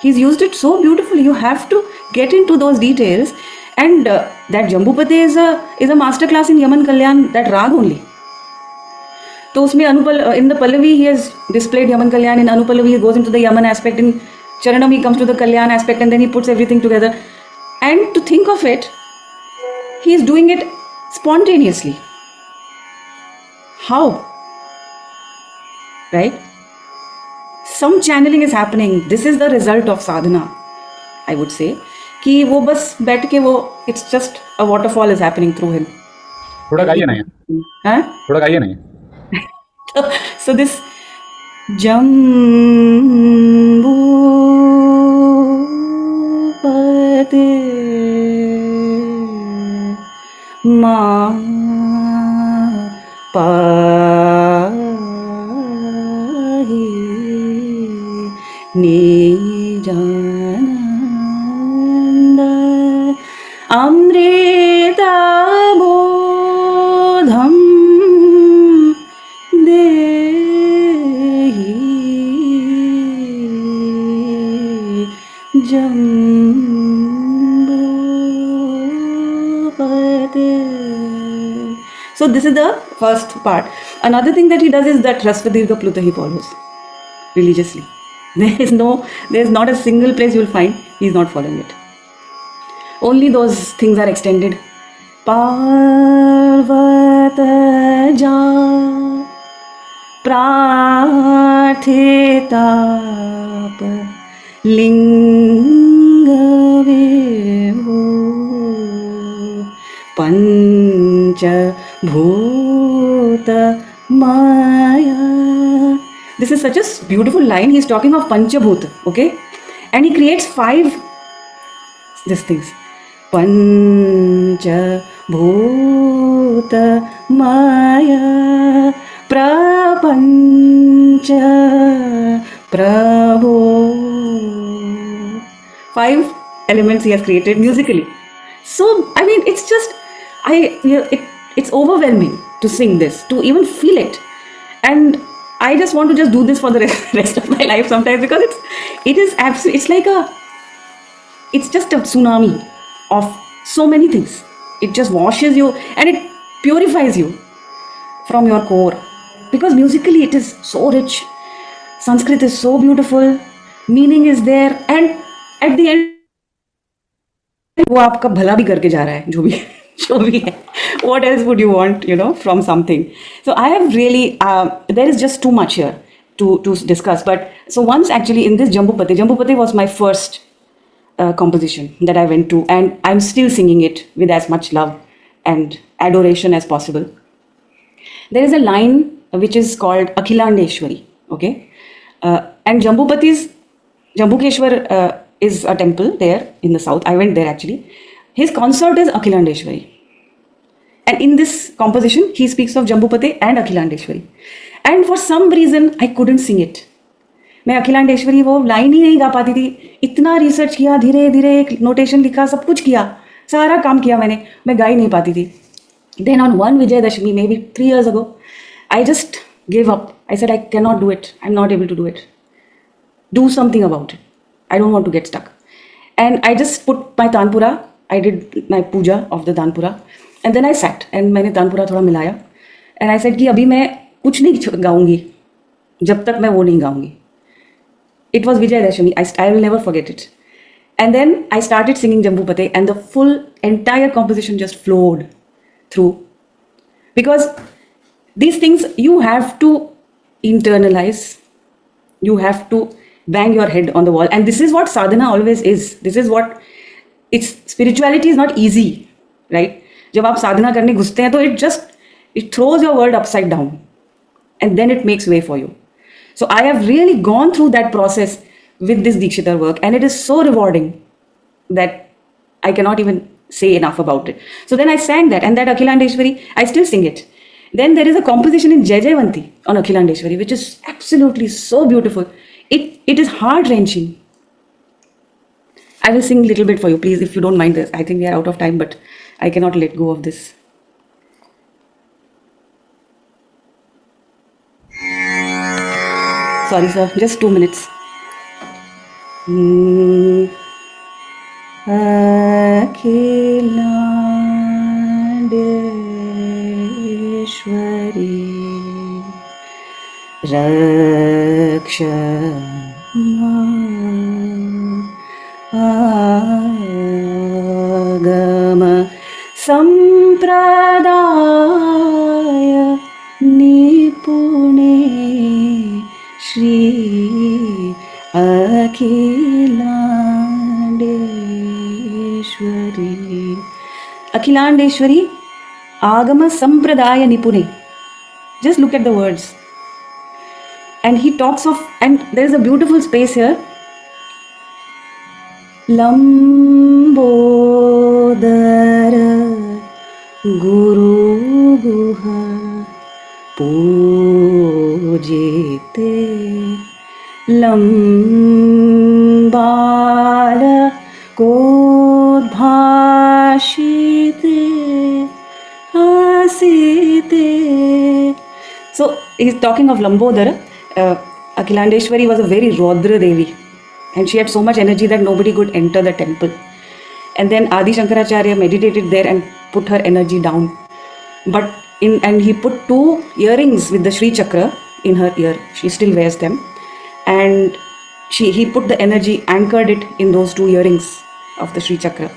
He's used it so beautifully. You have to get into those details, and that Jambupati is a masterclass in Yaman Kalyan, that rag only. So usme in the Pallavi he has displayed Yaman Kalyan. In Anupallavi he goes into the Yaman aspect. In Charanam he comes to the Kalyan aspect, and then he puts everything together. And to think of it, he is doing it spontaneously. How? Right? Some channeling is happening. This is the result of sadhana, I would say. कि वो बस बैठ के वो, it's just a waterfall is happening through him. थोड़ा गाइए ना ये. हाँ? थोड़ा गाइए ना ये. So this Jambupate Ma Pahi Nijananda Amrita Bodham Dehi Jambupate. So this is the first part. Another thing that he does is that Rasvadirga Pluta he follows religiously. There is not a single place you will find he is not following it. Only those things are extended. Parvata ja प्रार्थिताप लिंगवेवो पंचभूत maya. This is such a beautiful line. He's talking of panchabhut, okay, and he creates 5 these things. Panchabhut maya prapancha prabho. 5 elements he has created musically. So I mean, it's just it's overwhelming to sing this, to even feel it, and I just want to just do this for the rest of my life sometimes, because it's just a tsunami of so many things. It just washes you and it purifies you from your core, because musically it is so rich. Sanskrit is so beautiful, meaning is there, and at the end वो आपका भला भी करके जा रहा है, जो भी है. What else would you want, from something? So I have really, there is just too much here to discuss. But so once actually in this Jambupati was my first composition that I went to, and I'm still singing it with as much love and adoration as possible. There is a line which is called Akhilandeshwari, okay? And Jambukeshwar is a temple there in the south. I went there actually. His consort is Akhilandeshwari. And in this composition, he speaks of Jambupati and Akhilandeshwari. And for some reason, I couldn't sing it. मैं अखिलांडेश्वरी वो line ही नहीं गा पाती थी. इतना research किया, धीरे धीरे एक नोटेशन लिखा, सब कुछ किया, सारा काम किया मैं गा ही नहीं पाती थी. Then on one Vijayadashmi, maybe 3 years ago, I just gave up. I said, I cannot do it. I'm not able to do it. Do something about it. I don't want to get stuck. And I just put my Tanpura. I did my puja of the Tanpura. And then I sat and मैंने तानपुरा थोड़ा मिलाया. And I said कि अभी मैं कुछ नहीं गाऊंगी जब तक मैं वो नहीं गाऊंगी. It was Vijayadashami. I will never forget it. And then I started singing Jambupati, and the entire composition just flowed through. Because these things you have to internalize. You have to bang your head on the wall. And this is what sadhana always is. This is what spirituality is not easy, right? जब आप साधना करने घुसते हैं तो it throws your world upside down, and then it makes way for you. So I have really gone through that process with this Dikshitar work, and it is so rewarding that I cannot even say enough about it. So then I sang that, and that Akhilandeshwari, I still sing it. Then there is a composition in Jai Jaivanti on Akhilandeshwari, which is absolutely so beautiful. It is heart-wrenching. I will sing a little bit for you, please, if you don't mind this. I think we are out of time, but I cannot let go of this. Sorry, sir, just 2 minutes. Akhilandeshwari Rakshama Agama Sampradaya Nipune Shri Akhilandeshwari. Akhilandeshwari Agama Sampradaya Nipune. Just look at the words. And he talks of, and there is a beautiful space here. Lambodara Guru Guha Pujite Lambala Kodbhashite Asite. So he's talking of Lambodara. Akhilandeshwari was a very Rodra Devi. and she had so much energy that nobody could enter the temple. And then Adi Shankaracharya meditated there and put her energy down. And he put 2 earrings with the Sri Chakra in her ear. She still wears them. And he put the energy, anchored it in those 2 earrings of the Sri Chakra.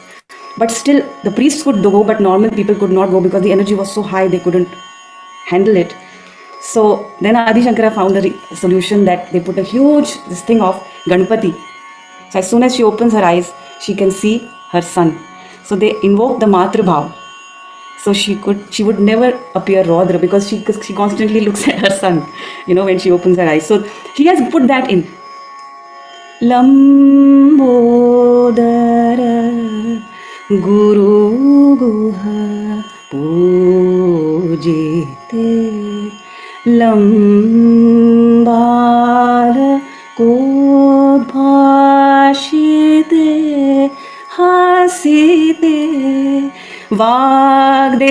But still, the priests could go, but normal people could not go because the energy was so high they couldn't handle it. So then Adi Shankara found a solution that they put a huge this thing of Ganpati. So as soon as she opens her eyes, she can see her son. So they invoked the Matrabhav. So she would never appear Rodra because she constantly looks at her son, when she opens her eyes. So he has put that in. Lambodara Guru Guha Pujite Lambara Kodbhashite Hasite Vagdevata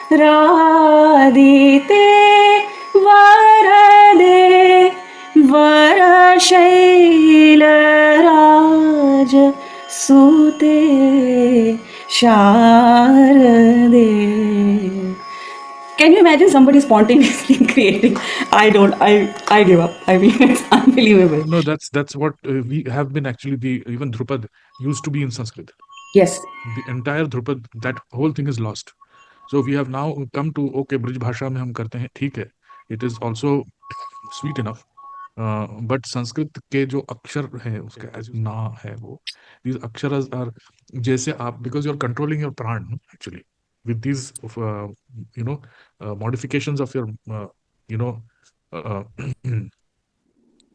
Radite Varade Varashailaraj Sute Sharade. Can you imagine somebody spontaneously creating? I don't. I give up. I mean, it's unbelievable. No, that's what we have been actually. Even Drupad used to be in Sanskrit. Yes. The entire Drupad, that whole thing is lost. So we have now come to, okay, Brij Bhasha में हम करते हैं, ठीक है. It is also sweet enough. But Sanskrit के जो अक्षर है उसका ना है वो, these अक्षराs are जैसे आप, because you're controlling your pran actually with these modifications of your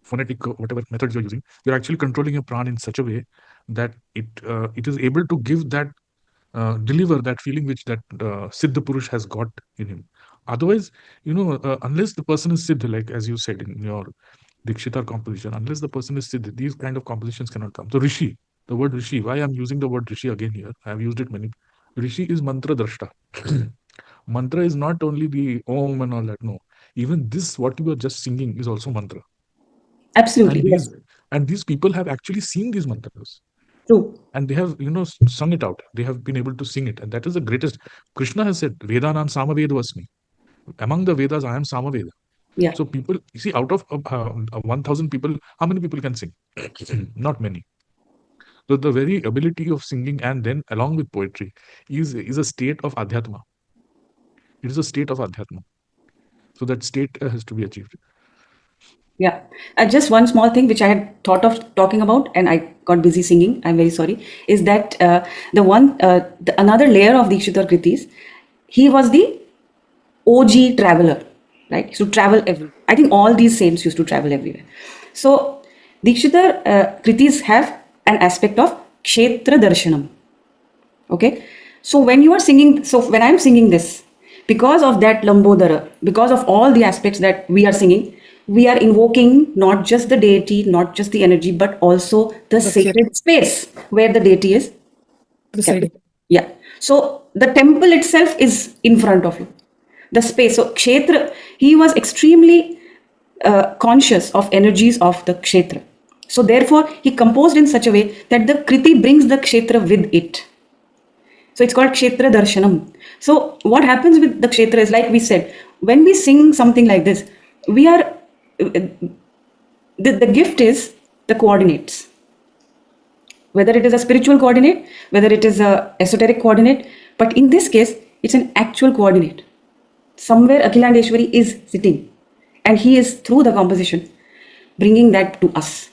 phonetic whatever methods you're using, you're actually controlling your pran in such a way that it is able to give that deliver that feeling which that Siddha Purush has got in him. Otherwise, unless the person is Siddha, like as you said in your Dikshitar composition, unless the person is Siddha, these kind of compositions cannot come. So Rishi, the word Rishi, why I'm using the word Rishi again here, I have used it many. Rishi is mantra drashta. Mantra is not only the Om and all that, no. Even this, what you are just singing, is also mantra. Absolutely. And these people have actually seen these mantras. True. And they have, sung it out. They have been able to sing it. And that is the greatest. Krishna has said, Vedanam Samaveda Vasmi. Among the Vedas, I am Samaveda. Yeah. So people, you see, out of 1,000 people, how many people can sing? Not many. So the very ability of singing and then along with poetry is a state of Adhyatma. It is a state of Adhyatma. So that state has to be achieved. Yeah. Just one small thing which I had thought of talking about and I got busy singing, I'm very sorry, is that another layer of Dikshitar Kritis, he was the OG traveler, right? He used to travel everywhere. I think all these saints used to travel everywhere. So Dikshitar Kritis have an aspect of Kshetra Darshanam. Okay? So when you are singing, when I'm singing this, because of that Lambodara, because of all the aspects that we are singing, we are invoking not just the deity, not just the energy, but also the sacred space where the deity is. Yeah. So the temple itself is in front of you. The space. So Kshetra, he was extremely conscious of energies of the Kshetra. So therefore, he composed in such a way that the Kriti brings the Kshetra with it. So it's called Kshetra Darshanam. So what happens with the Kshetra is, like we said, when we sing something like this, we are, the gift is the coordinates. Whether it is a spiritual coordinate, whether it is a esoteric coordinate, but in this case, it's an actual coordinate. Somewhere Akhilandeshwari is sitting and he is, through the composition, bringing that to us.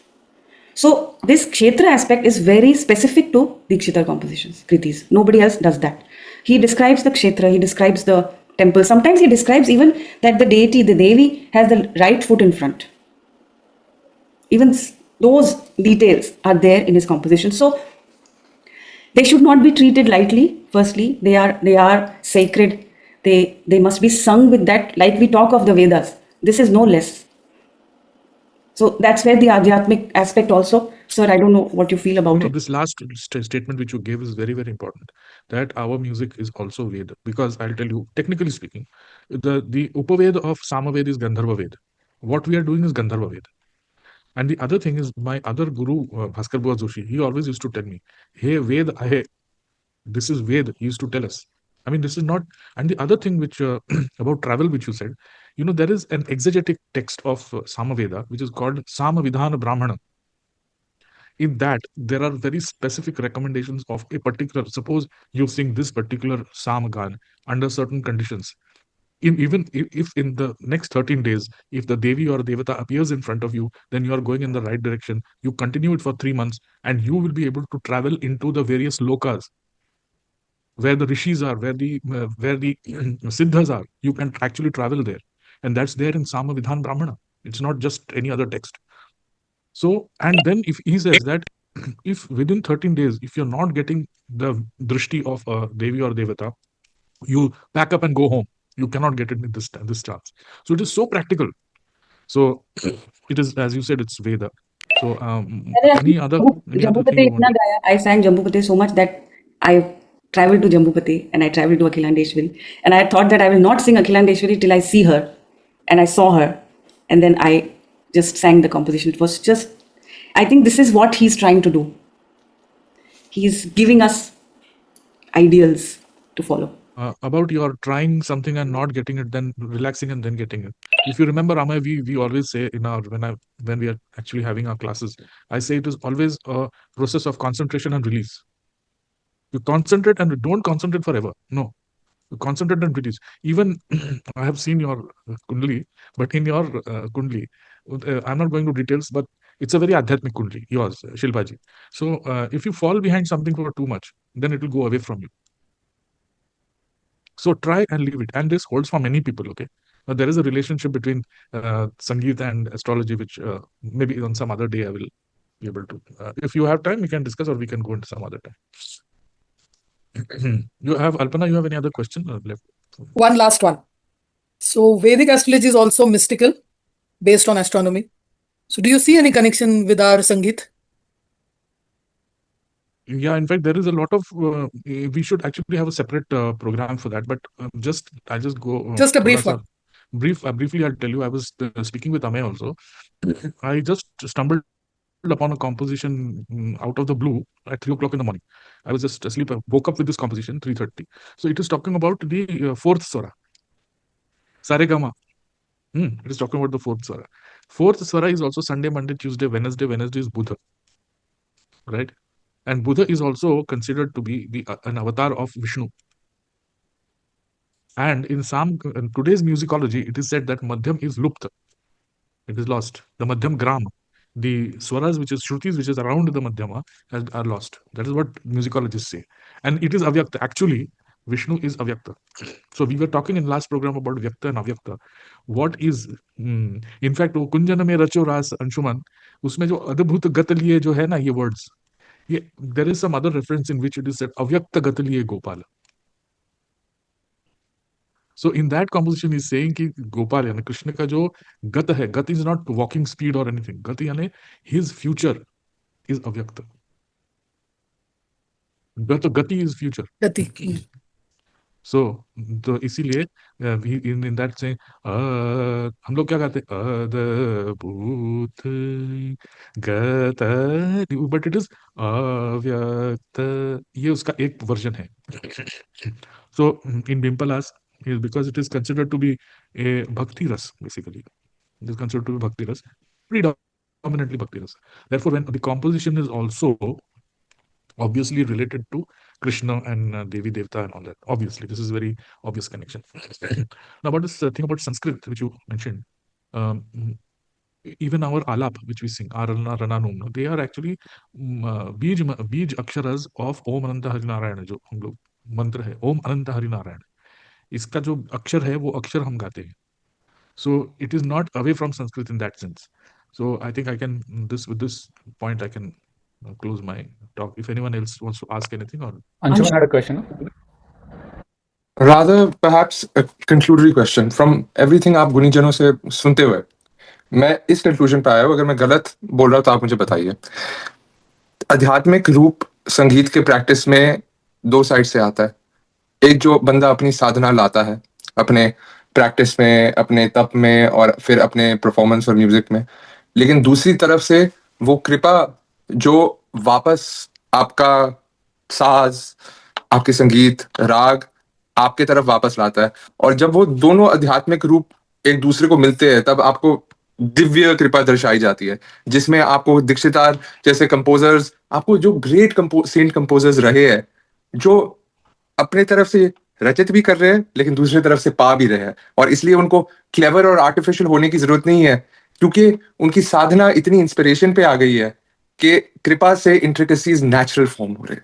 So this Kshetra aspect is very specific to Dikshitar compositions, Kritis. Nobody else does that. He describes the Kshetra, he describes the temple. Sometimes he describes even that the deity, the Devi, has the right foot in front. Even those details are there in his composition. So they should not be treated lightly. Firstly, they are sacred. They must be sung with that, like we talk of the Vedas. This is no less. So that's where the Adhyatmic aspect also. Sir, I don't know what you feel about it. This last statement which you gave is very, very important. That our music is also Veda. Because I'll tell you, technically speaking, the Upaveda of Samaveda is Gandharva Veda. What we are doing is Gandharva Veda. And the other thing is, my other guru, Bhaskar Bua Joshi, he always used to tell me, hey, Ved, this is Ved, he used to tell us. I mean, this is not. And the other thing which about travel, which you said, there is an exegetic text of Samaveda, which is called Samavidhana Brahmana. In that, there are very specific recommendations of a particular, suppose you sing this particular Samagan under certain conditions. Even if in the next 13 days, if the Devi or Devata appears in front of you, then you are going in the right direction. You continue it for 3 months, and you will be able to travel into the various lokas where the rishis are, where the siddhas are. You can actually travel there, and that's there in Samavidhan Brahmana. It's not just any other text. So, and then if he says that if within 13 days, if you're not getting the drishti of a Devi or Devata, you pack up and go home. You cannot get it in this chance. So it is so practical. So it is, as you said, it's Veda. So any other thing Jambupati you want itna to- gaya. I sang Jambupati so much that I traveled to Jambupati and I traveled to Akhilandeshwari. And I thought that I will not sing Akhilandeshwari till I see her. And I saw her. And then I just sang the composition. It was just, I think this is what he's trying to do. He's giving us ideals to follow. About your trying something and not getting it, then relaxing and then getting it. If you remember, Amay, we always say in our when we are actually having our classes, I say it is always a process of concentration and release. You concentrate and don't concentrate forever. No, you concentrate and release. Even I have seen your kundli, but in your kundli, I'm not going to details, but it's a very adhyatmic kundli, yours, Shilpaji. So if you fall behind something for too much, then it will go away from you. So try and leave it. And this holds for many people, okay? Now, there is a relationship between Sangeet and astrology, which maybe on some other day I will be able to. If you have time, we can discuss, or we can go into some other time. You have, Alpana, you have any other question left? One last one. So Vedic astrology is also mystical, based on astronomy. So do you see any connection with our Sangeet? Yeah, in fact, there is a lot of. We should actually have a separate program for that. But I'll just go. Just a brief thoda sa- one. Briefly, I'll tell you. I was speaking with Amay also. I just stumbled upon a composition out of the blue at 3 o'clock in the morning. I was just asleep. I woke up with this composition 3:30. So it is talking about the fourth swara, Saregama. It is talking about the fourth swara. Fourth swara is also Sunday, Monday, Tuesday, Wednesday. Wednesday is Buddha, right? And Buddha is also considered to be an avatar of Vishnu. And in today's musicology, it is said that Madhyam is Lupta. It is lost. The Madhyam Gram, the swaras, which is Shrutis, which is around the Madhyama, are lost. That is what musicologists say. And it is Avyakta. Actually, Vishnu is Avyakta. So we were talking in last program about Vyakta and Avyakta. What is, in fact, वो कुंजन में रचो रास अंशुमन, उसमें जो अद्भुत गत लिए जो है ना ये words, there is some other reference in which it is said Avyakta gata liye Gopala. So in that composition he's saying कि Gopal यानी कृष्ण का जो गत है, गत is not walking speed or anything. गत यानी his future is अव्यक्त. गति is future. Gati. So तो इसीलिए in that saying हम लोग क्या गाते अद्भुत गत, but it is अव्यक्त. ये उसका एक वर्जन है. So in Bimpalas, because it is considered to be a bhakti ras, basically. It is considered to be bhakti ras, predominantly bhakti ras. Therefore, when the composition is also obviously related to Krishna and Devi Devta and all that. Obviously, this is very obvious connection. Now, about this thing about Sanskrit, which you mentioned, even our alap, which we sing, Arana Rananum, they are actually bij aksharas of Om Ananta Harinarayana, जो हम लोग मंत्र है Om Ananta Harinarayana. इसका जो अक्षर है वो अक्षर हम गाते हैं. So it is not away from Sanskrit in that sense. So I think I can with this point I can close my talk. If anyone else wants to ask anything, or Anshuman had a question. Rather, perhaps a conclusory question. From everything आप गुणीजनों से सुनते हुए, मैं इस conclusion पे आया हूँ. अगर मैं गलत बोल रहा हूँ तो आप मुझे बताइए. आध्यात्मिक रूप संगीत के प्रैक्टिस में दो साइड से आता है. एक जो बंदा अपनी साधना लाता है अपने प्रैक्टिस में, अपने तप में, और फिर अपने परफॉर्मेंस और म्यूजिक में. लेकिन दूसरी तरफ से वो कृपा जो वापस आपका साज, आपके संगीत, राग आपके तरफ वापस लाता है। और जब वो दोनों आध्यात्मिक रूप एक दूसरे को मिलते हैं तब आपको दिव्य कृपा दर्शाई जाती है, जिसमें आपको दीक्षितार जैसे कंपोजर्स, आपको जो ग्रेट सेंट कंपोजर्स रहे हैं, जो अपने तरफ से रचित भी कर रहे हैं लेकिन दूसरी तरफ से पा भी रहे हैं, और इसलिए उनको क्लेवर और आर्टिफिशियल होने की जरूरत नहीं है, क्योंकि उनकी साधना इतनी इंस्पिरेशन पे आ गई है कि कृपा से इंट्रिकेसीज नेचुरल फॉर्म हो रहे हैं.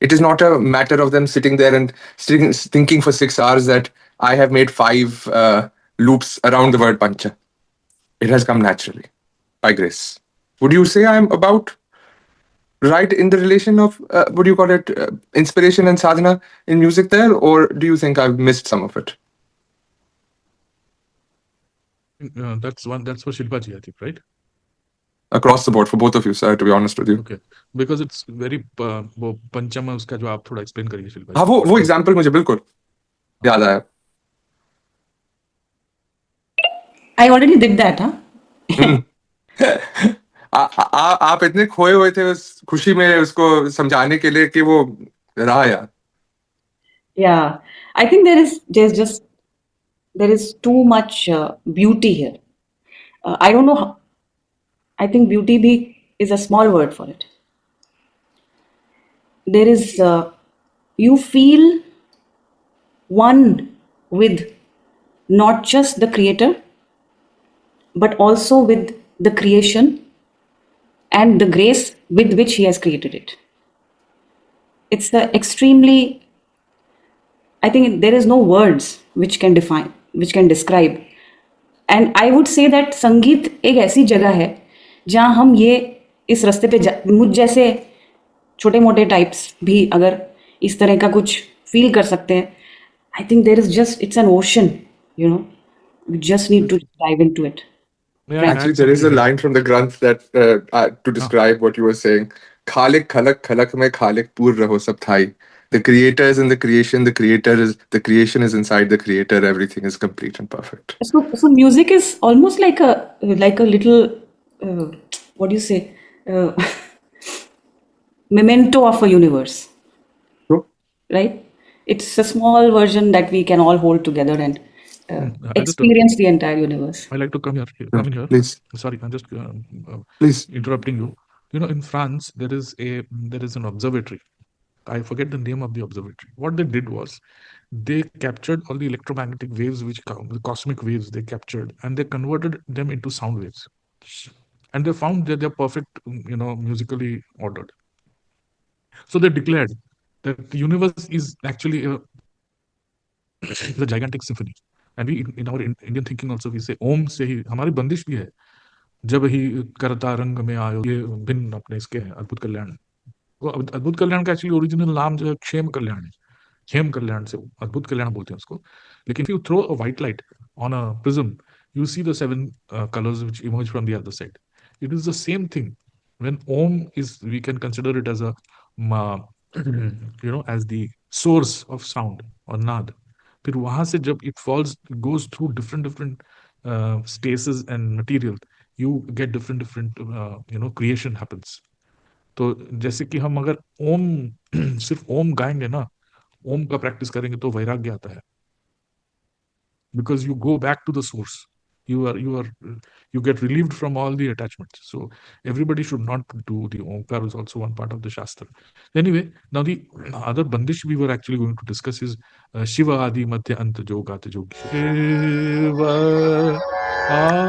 It is not a matter of them sitting there and thinking for 6 hours that I have made 5 loops around the word pancha. It has come naturally by grace. Would you say I'm about right in the relation of what do you call it, inspiration and sadhana in music there, or do you think I've missed some of it? That's for Shilpa ji, I think, right? Across the board for both of you, sir, to be honest with you. Okay, because it's very वो पंचम है उसका जो आप थोड़ा explain करिए शिल्पा हाँ, जी. वो एग्जाम्पल मुझे बिल्कुल याद आया. I already did that, huh? आप इतने खोए हुए थे उस खुशी में उसको समझाने के लिए कि वो रहा यार. Yeah, I think there is too much beauty here. I don't know how, I think beauty is a small word for it. There is you feel one with not just the creator but also with the creation and the grace with which he has created it. It's the extremely, I think there is no words which can define, which can describe. And I would say that संगीत एक ऐसी जगह है जहाँ हम ये इस रास्ते पे मुझ जैसे छोटे मोटे टाइप्स भी अगर इस तरह का कुछ फील कर सकते हैं, I think there is just, it's an ocean, you know, you just need to dive into it. Actually, there is a line from the Granth that to describe what you were saying. Khalik khalak khalak mein khalik pur raho sab thai. The creator is in the creation. The creation is inside the creator. Everything is complete and perfect. So music is almost like a little what do you say, memento of a universe. True. Right? It's a small version that we can all hold together and experience the entire universe. I like to come in here. Please. Sorry, I'm just Please. interrupting you. You know, in France, there is an observatory. I forget the name of the observatory. What they did was they captured all the electromagnetic waves, the cosmic waves they captured, and they converted them into sound waves. And they found that they're perfect, musically ordered. So they declared that the universe is actually a gigantic symphony. And we, in our Indian thinking also, we say Om से ही हमारी बंदिश भी है. जब ही करता रंग में आयो, ये भिन्न अपने इसके हैं अद्भुत कल्याण. वो अद्भुत कल्याण का एक्चुअली ओरिजिनल नाम जो है क्षेम कल्याण है. क्षेम कल्याण से अद्भुत कल्याण बोलते हैं उसको. लेकिन if you throw a white light on a prism, you see the 7 colors which emerge from the other side. It is the same thing. When Om is, we can consider it as a as the source of sound or nad. फिर वहां से जब it goes through different spaces and material, you get different creation happens. तो जैसे कि हम अगर ओम सिर्फ ओम गाएंगे ना, ओम का प्रैक्टिस करेंगे तो वैराग्य आता है. Because you go back to the source, you get relieved from all the attachments. So everybody should not do the Omkar is also one part of the Shastra. Anyway, now the other bandish we were actually going to discuss is Shiva Adi Madhya Anta Jogata Jogi. Shiva Adi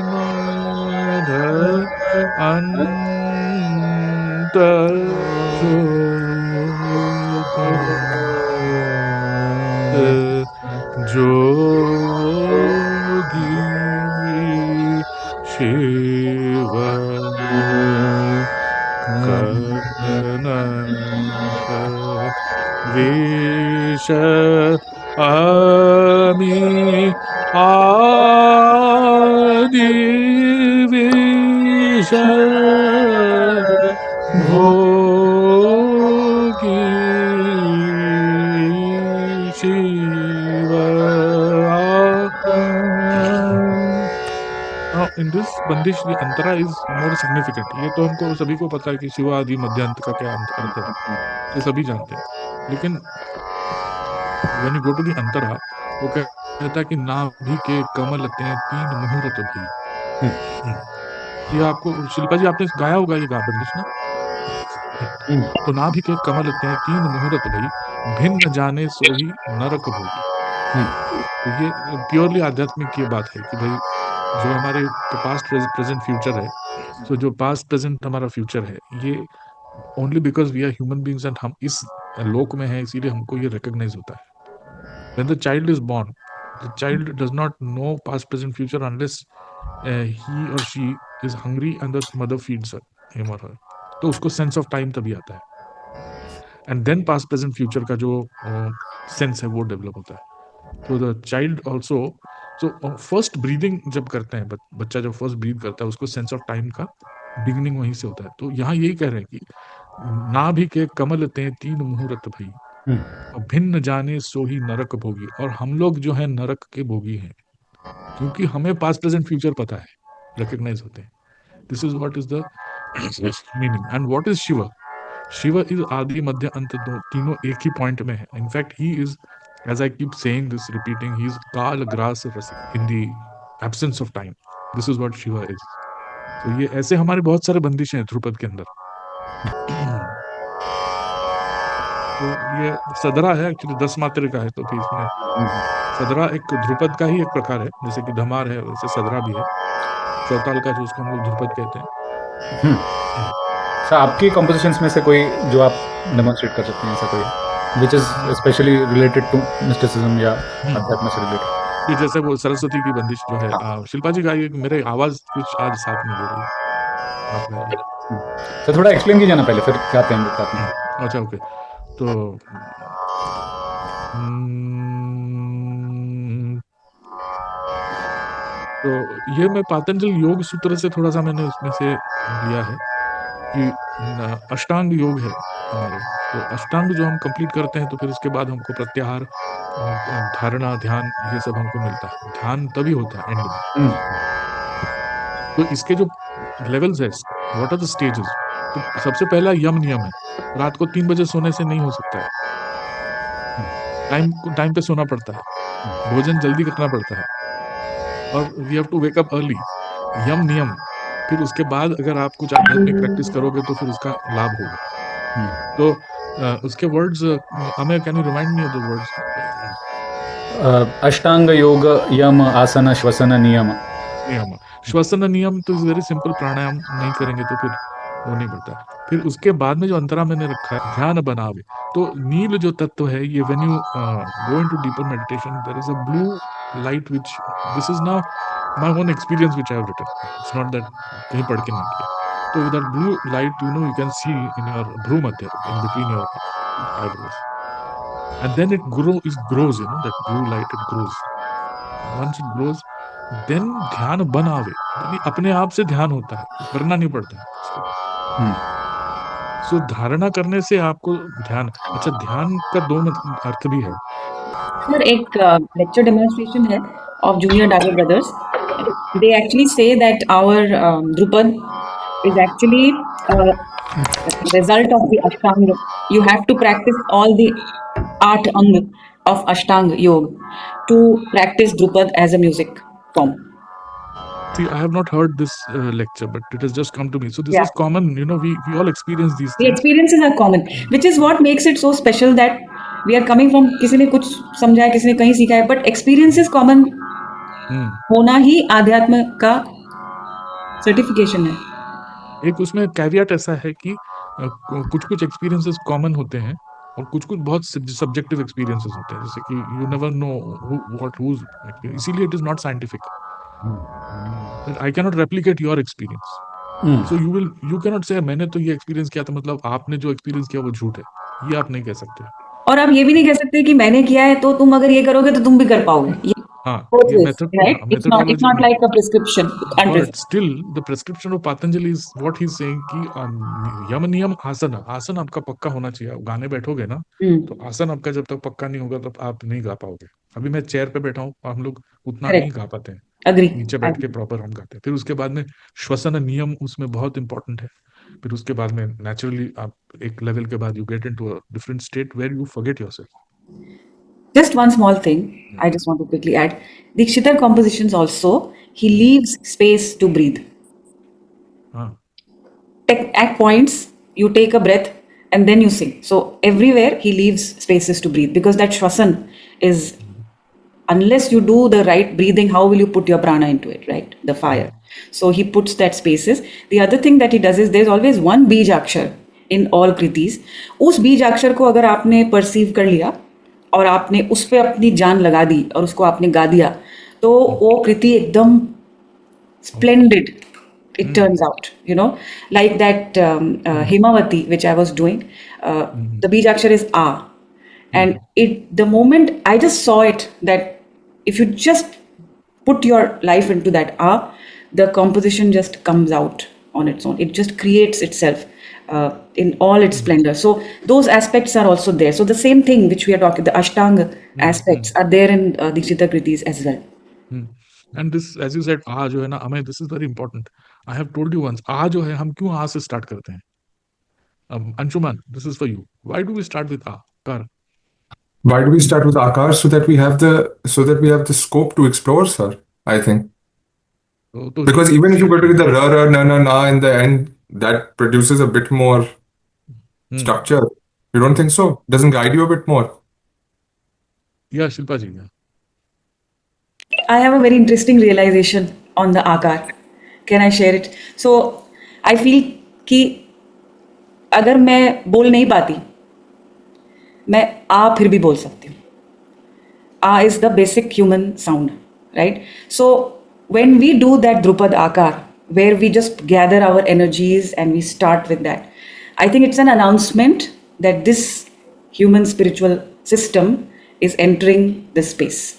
Madhya Anta Jogi Shiva Kananta Visha Ami Adi Visha Bhogi Shiva बंदिश, ये अंतरा is more significant. ये तो हमको सभी को पता है कि शिव आदि मध्य अंत का क्या अर्थ है, ये सभी जानते हैं। लेकिन when you go to the antara, वो कहता है कि नाभि के कमल ते 3 मुहूर्त भई। ये आपको शिल्पा जी आपने गाया होगा ये बंदिश ना। तो नाभि के कमल ते 3 मुहूर्त भई, भिन्न जाने सोही नरक भोगी। तो ये प्योरली आध्यात्मिक की बात है कि भाई जो हमारे पास्ट प्रेजेंट फ्यूचर है, तो जो पास्ट प्रेजेंट हमारा फ्यूचर है, ये only because we are human beings and हम इस लोक में हैं, इसीलिए हमको ये रिकॉग्नाइज होता है। When the child is born, the child does not know past, present, future unless he or she is hungry and the mother feeds him or her. तो उसको सेंस ऑफ टाइम तभी आता है, and then past present future का जो sense है वो develop होता है। तो the child also, so first breathing जब करते हैं, बच्चा जब फर्स्ट ब्रीथ करता है, उसको सेंस ऑफ टाइम का बिगिनिंग वहीं से होता है। तो यहाँ यही कह रहे हैं कि नाभि के कमल ते 3 मुहूर्त भई, भिन्न जाने सो ही नरक भोगी। और हम लोग जो है नरक के भोगी हैं, क्योंकि हमें पास्ट प्रेजेंट फ्यूचर पता है, रिकॉग्नाइज होते हैं। This is what is the meaning. And what is Shiva? Shiva is आदि मध्य अंत, तीनों एक ही पॉइंट में है। In fact he is, as I keep saying this, repeating, he is काल ग्रास रसिक in the absence of time. This is what Shiva is. तो ये ऐसे हमारे बहुत सारे बंदिशें हैं ध्रुपद के अंदर। तो ये सदरा है एक्चुअली, 10 मात्रे का है। तो फिर इसमें सदरा एक ध्रुपद का ही एक प्रकार है, जैसे कि धमार है वैसे सदरा भी है, चौताल का, जो उसको हम लोग ध्रुपद कहते हैं। सर आपकी कंपोजिशंस में से कोई जो आप डेमोन्स्ट्रेट कर सकते हैं, ऐसा कोई which is specially related to mysticism या अध्यात्म से रिलेटेड? ये जैसे वो सरस्वती की बंदिश जो है, शिल्पा जी गाइए, मेरे आवाज कुछ आज साथ में बोल रही है। सर थोड़ा एक्सप्लेन कीजिए ना पहले, फिर क्या आते हैं हम लोग साथ में। अच्छा ओके। तो तो ये मैं पातंजल योग सूत्र से थोड़ा सा मैंने उसमें से लिया है कि अष्टांग योग है हमारे। तो अष्टांग जो हम कंप्लीट करते हैं, तो फिर उसके बाद हमको प्रत्याहार, धारणा, ध्यान, ये सब हमको मिलता है। ध्यान तभी होता है एंड में। तो इसके जो लेवल्स है, व्हाट आर द स्टेजेस? तो सबसे पहला यम नियम है, रात को 3 बजे सोने से नहीं हो सकता है, टाइम पे सोना पड़ता है, भोजन जल्दी करना पड़ता है, और we have to wake up early. यम नियम। फिर उसके बाद अगर आप कुछ आध्यात्मिक प्रैक्टिस करोगे तो फिर उसका लाभ होगा। तो उसके words, Amey, can you remind me of the words? Ashtanga yoga, यम, आसन, श्वसन, नियम। श्वसन नियम तो इज वेरी सिंपल, प्राणायाम नहीं करेंगे तो फिर वो नहीं बढ़ता। फिर उसके बाद में जो अंतरा मैंने रखा है, ध्यान बनावे। तो नील जो तत्व है, ये when you go into deeper meditation, there is a blue light which, this is now my own experience which I have written, it's not that कहीं पढ़ के नहीं किया। तो that blue light, you know, you can see in your भ्रू मध्य, in between your eyebrows, and then it grows, you know, that blue light, it grows. Once it grows, then ध्यान बनावे, यानी अपने आप से ध्यान होता है, करना नहीं पड़ता है। सो धारणा करने से आपको ध्यान, अच्छा ध्यान का 2 अर्थ भी है। सर एक लेक्चर डेमोन्स्ट्रेशन है of Junior Dagger brothers. They actually say that our Drupad is actually a result of the Ashtanga. You have to practice all the 8 ang of Ashtanga Yoga to practice Drupad as a music form. See, I have not heard this lecture, but it has just come to me. So this Yeah. is common, you know, we all experience these The things. experiences are common, which is what makes it so special that we are coming from, किसी ने कुछ समझा है, किसी ने कहीं सीखा है, but experiences common होना ही आध्यात्म का सर्टिफिकेशन है। एक उसमें कैवियट ऐसा है कि कुछ एक्सपीरियंसेस कॉमन होते हैं और कुछ बहुत सब्जेक्टिव एक्सपीरियंसेस होते हैं, जैसे कि you never know what whose, इसीलिए it is not scientific. I can not replicate your experience, so you can not say मैंने तो ये एक्सपीरियंस किया था, मतलब आपने जो एक्सपीरियंस किया वो झूठ है, ये आप नहीं कह सकते। और आप ये भी नहीं कह सकते कि मैंने किया है तो तुम अगर ये करोगे तो तुम भी कर पाओगे। हाँ, both ये ways, method, right? हाँ, It's not methodology, like a prescription. You can't but still the prescription of Patanjali is what he's saying कि यम नियम आसन, आसन आपका पक्का होना चाहिए. आप गाने बैठोगे ना, तो आसन आपका जब तक पक्का नहीं होगा तब आप नहीं गा पाओगे. अभी मैं चेयर पे बैठा हूँ, हम लोग उतना नहीं Correct. गा पाते हैं. Agree. नीचे बैठ के प्रॉपर हम गाते हैं. फिर उसके बाद में श्वसन नियम उसमें बहुत इंपॉर्टेंट है. फिर उसके बाद में नेचुरली आप एक लेवल के बाद you get into a different state where you forget yourself. Just one small thing I just want to quickly add. Dikshitar compositions also, he leaves space to breathe. हाँ, At points, you take a breath and then you sing. So everywhere he leaves spaces to breathe, because that shwasan is, unless you do the right breathing, how will you put your prana into it, right? The fire. So he puts that spaces. The other thing that he does is there's always one बीज अक्षर in all kritis. उस बीज अक्षर को अगर आपने perceive कर लिया और आपने उस पे अपनी जान लगा दी और उसको आपने गा दिया, तो वो कृति एकदम splendid it turns out, you know, like that Himavati which I was doing. The beej akshar is A, and the moment I just saw it, that if you just put your life into that A, the composition just comes out on its own. It just creates itself in all its splendor. So those aspects are also there. So the same thing which we are talking, the Ashtanga aspects are there in Dikshita Kritis as well. And this, as you said, आ जो है ना, हमें this is very important. I have told you once, आ जो है हम क्यों आ से start करते हैं? Anshuman, this is for you. Why do we start with uh? Kar. Why do we start with Akar? So that we have the scope to explore, sir. I think. तो Because even if you go to the ra ra na na na in the end, that produces a bit more structure. You don't think so? Doesn't guide you a bit more? Yeah, Shilpa ji. Yeah. I have a very interesting realization on the आकार. Can I share it? So I feel कि अगर मैं बोल नहीं पाती, मैं आ फिर भी बोल सकती हूँ. आ is the basic human sound, right? So when we do that Drupad आकार, where we just gather our energies and we start with that, I think it's an announcement that this human spiritual system is entering this space.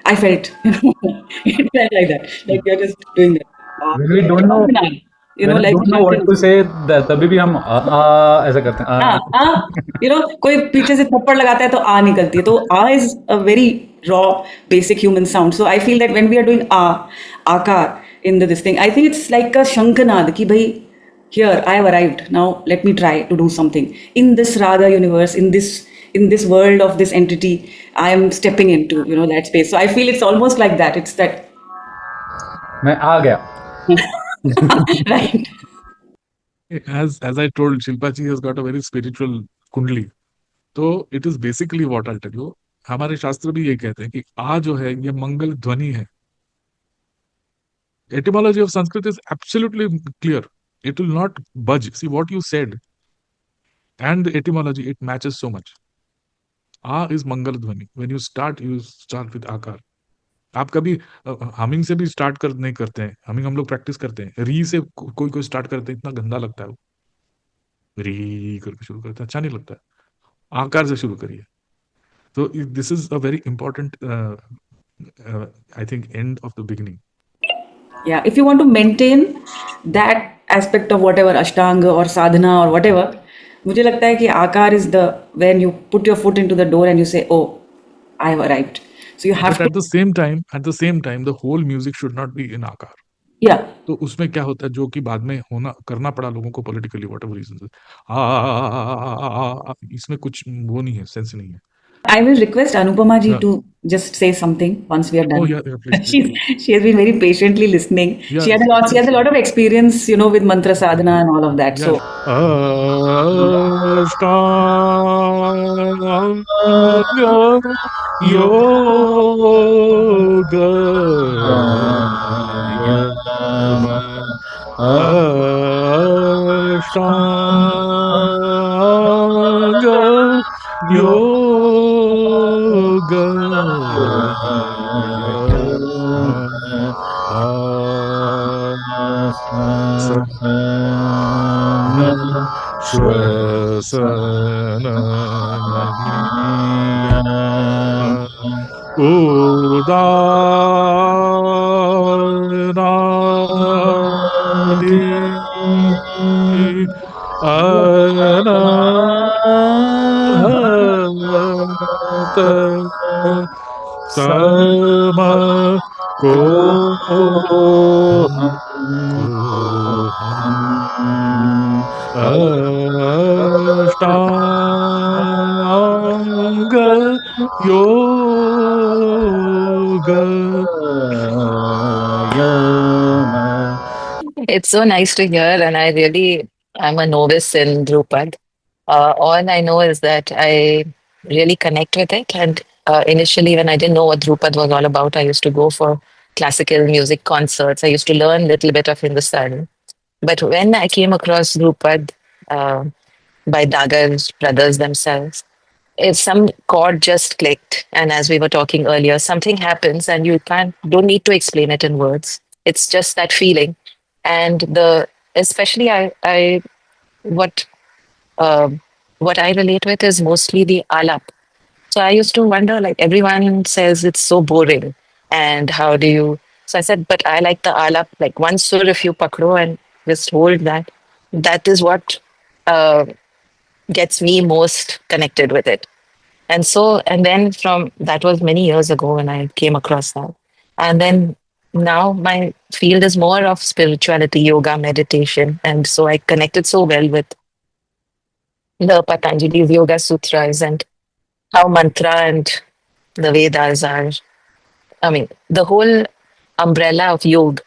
I felt, it felt like that, like we are just doing that. When we don't know, you know, when we like don't know what to say, तभी भी हम ऐसा करते हैं. you know, कोई पीछे से थप्पड़ लगाता है तो आ निकलती है. तो आ is a very raw, basic human sound. So I feel that when we are doing आकार in this thing, I think it's like a shankhanad कि भाई, here I have arrived. Now let me try to do something in this raga universe, in this world of this entity. I am stepping into, you know, that space. So I feel it's almost like that. It's that. मैं आ गया. Right. As I told, Shilpa ji has got a very spiritual kundli. So it is basically what I'll tell you. हमारे शास्त्र भी ये कहते हैं कि आ जो है ये मंगल ध्वनि है. Etymology of Sanskrit is absolutely clear. It will not budge. See what you said and the etymology, it matches so much. Uh is मंगल ध्वनि. When you start with आकार. आप कभी हमिंग से भी स्टार्ट नहीं करते हैं. हमिंग हम लोग प्रैक्टिस करते हैं. री से कोई स्टार्ट करते हैं, इतना गंदा लगता है वो. री करके शुरू करते हैं, अच्छा नहीं लगता है. आकार से शुरू करिए. So this is a very important, I think, end of the beginning. Yeah, if you want to maintain that aspect of whatever Ashtanga or sadhana or whatever, मुझे लगता है कि आकार is the, when you put your foot into the door and you say, oh, I have arrived. So you have But at the same time, the whole music should not be in आकार. Yeah. तो उसमें क्या होता है, जो कि बाद में करना पड़ा लोगों को politically, whatever reasons. इसमें कुछ वो नहीं है, सेंस नहीं है. I will request Anupama ji to just say something once we are done. Oh yeah, please. She has been very patiently listening. Yeah, She has a lot of experience, you know, with mantra sadhana and all of that. Yeah. Udanadi Anahata Sama Koham Ashtanga Yoga. It's so nice to hear, and I'm a novice in Drupad. All I know is that I really connect with it. And initially, when I didn't know what Drupad was all about, I used to go for classical music concerts. I used to learn a little bit of Hindustani. But when I came across Drupad uh, by Dagar's brothers themselves, if some chord just clicked, and as we were talking earlier, something happens, and you don't need to explain it in words. It's just that feeling, and the especially I what what I relate with is mostly the alap. So I used to wonder, like everyone says it's so boring, and how do you? So I said, but I like the alap, like one sur if you pakro and just hold that. That is what uh, gets me most connected with it. And so, and then from that was many years ago when I came across that. And then now my field is more of spirituality, yoga, meditation. And so I connected so well with the Patanjali's Yoga Sutras and how mantra and the Vedas are. I mean, the whole umbrella of yoga,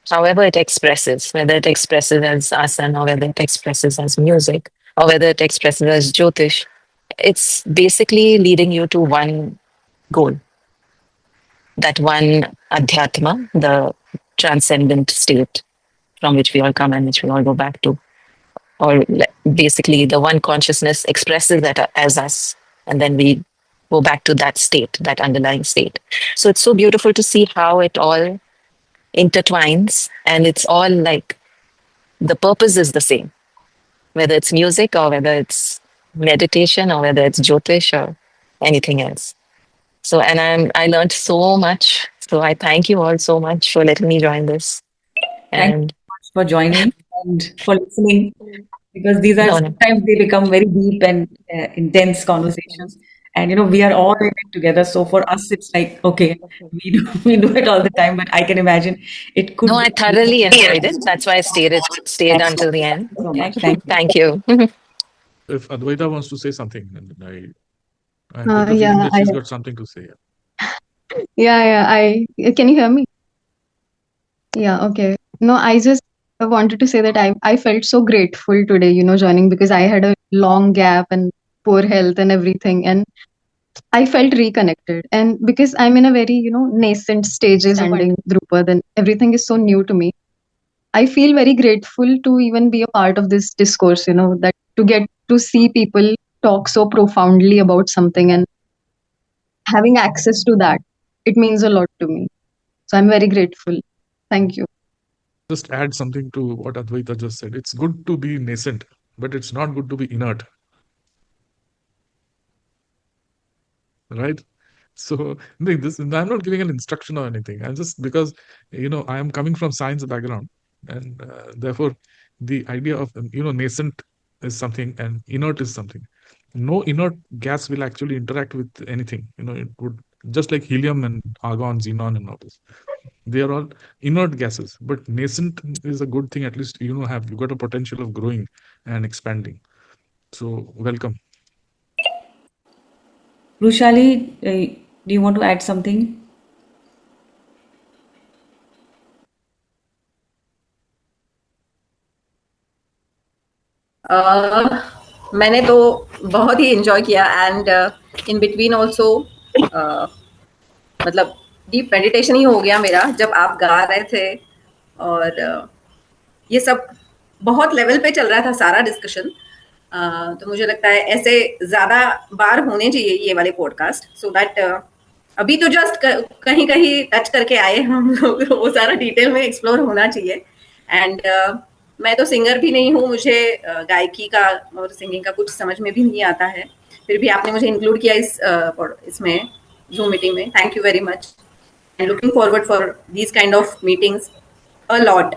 however it expresses, whether it expresses as asana or whether it expresses as music or whether it expresses as jyotish, it's basically leading you to one goal, that one adhyatma, the transcendent state from which we all come and which we all go back to. Or basically, the one consciousness expresses that as us, and then we go back to that state, that underlying state. So it's so beautiful to see how it all intertwines, and it's all like the purpose is the same, whether it's music or whether it's meditation or whether it's jyotish or anything else. So, and I learned so much. So I thank you all so much for letting me join this. Thank you And so much for joining and for listening, because these are no, no. sometimes they become very deep and intense conversations. And we are all in it together. So for us, it's like, okay, we do it all the time, but I can imagine it could No, I be. thoroughly enjoyed it. That's why I stayed until the end. Thank you. Thank you. If Advaita wants to say something, and I get the Yeah, feeling that she's got something to say. can you hear me? Yeah, okay. No, I just wanted to say that I felt so grateful today, joining, because I had a long gap and poor health and everything, and I felt reconnected. And because I'm in a very, nascent stages of understanding Drupad and everything is so new to me, I feel very grateful to even be a part of this discourse, that to get to see people talk so profoundly about something and having access to that, it means a lot to me. So I'm very grateful. Thank you. Just add something to what Advaita just said. It's good to be nascent, but it's not good to be inert. Right? So I'm not giving an instruction or anything. I'm just, because I am coming from science background, and therefore the idea of nascent is something and inert is something. No inert gas will actually interact with anything. It would, just like helium and argon, xenon, and all this. They are all inert gases, but nascent is a good thing. At least you've got a potential of growing and expanding. So welcome. Rushali, do you want to add something? मैंने तो बहुत ही enjoy किया, and in between also मतलब deep meditation ही हो गया मेरा जब आप गा रहे थे, और ये सब बहुत लेवल पे चल रहा था सारा डिस्कशन. तो मुझे लगता है ऐसे ज़्यादा बार होने चाहिए ये वाले पॉडकास्ट, सो दैट अभी तो जस्ट कहीं कहीं टच करके आए हम लोग, वो सारा डिटेल में एक्सप्लोर होना चाहिए. एंड मैं तो सिंगर भी नहीं हूँ, मुझे गायकी का और सिंगिंग का कुछ समझ में भी नहीं आता है, फिर भी आपने मुझे इंक्लूड किया इसमें, Zoom meeting में. Thank you very much. And looking forward for these kind of meetings a lot.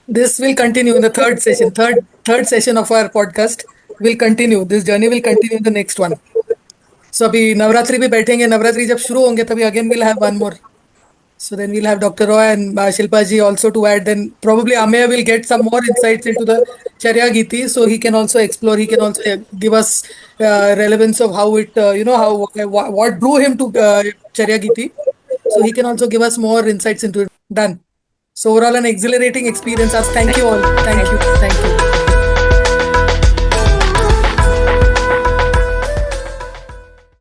This will continue in the third session. Third session of our podcast will continue. This journey will continue in the next one. So अभी नवरात्रि भी बैठेंगे. नवरात्रि जब शुरू होंगे तभी again we'll have one more. So then we'll have Dr. Roy and Shilpa ji also to add. Then probably Ameya will get some more insights into the Charya Giti, so he can also explore. He can also give us relevance of how it, how what drew him to Charya Giti. So he can also give us more insights into it. Done. So overall, an exhilarating experience. Thank you all. Thank you. Thank you.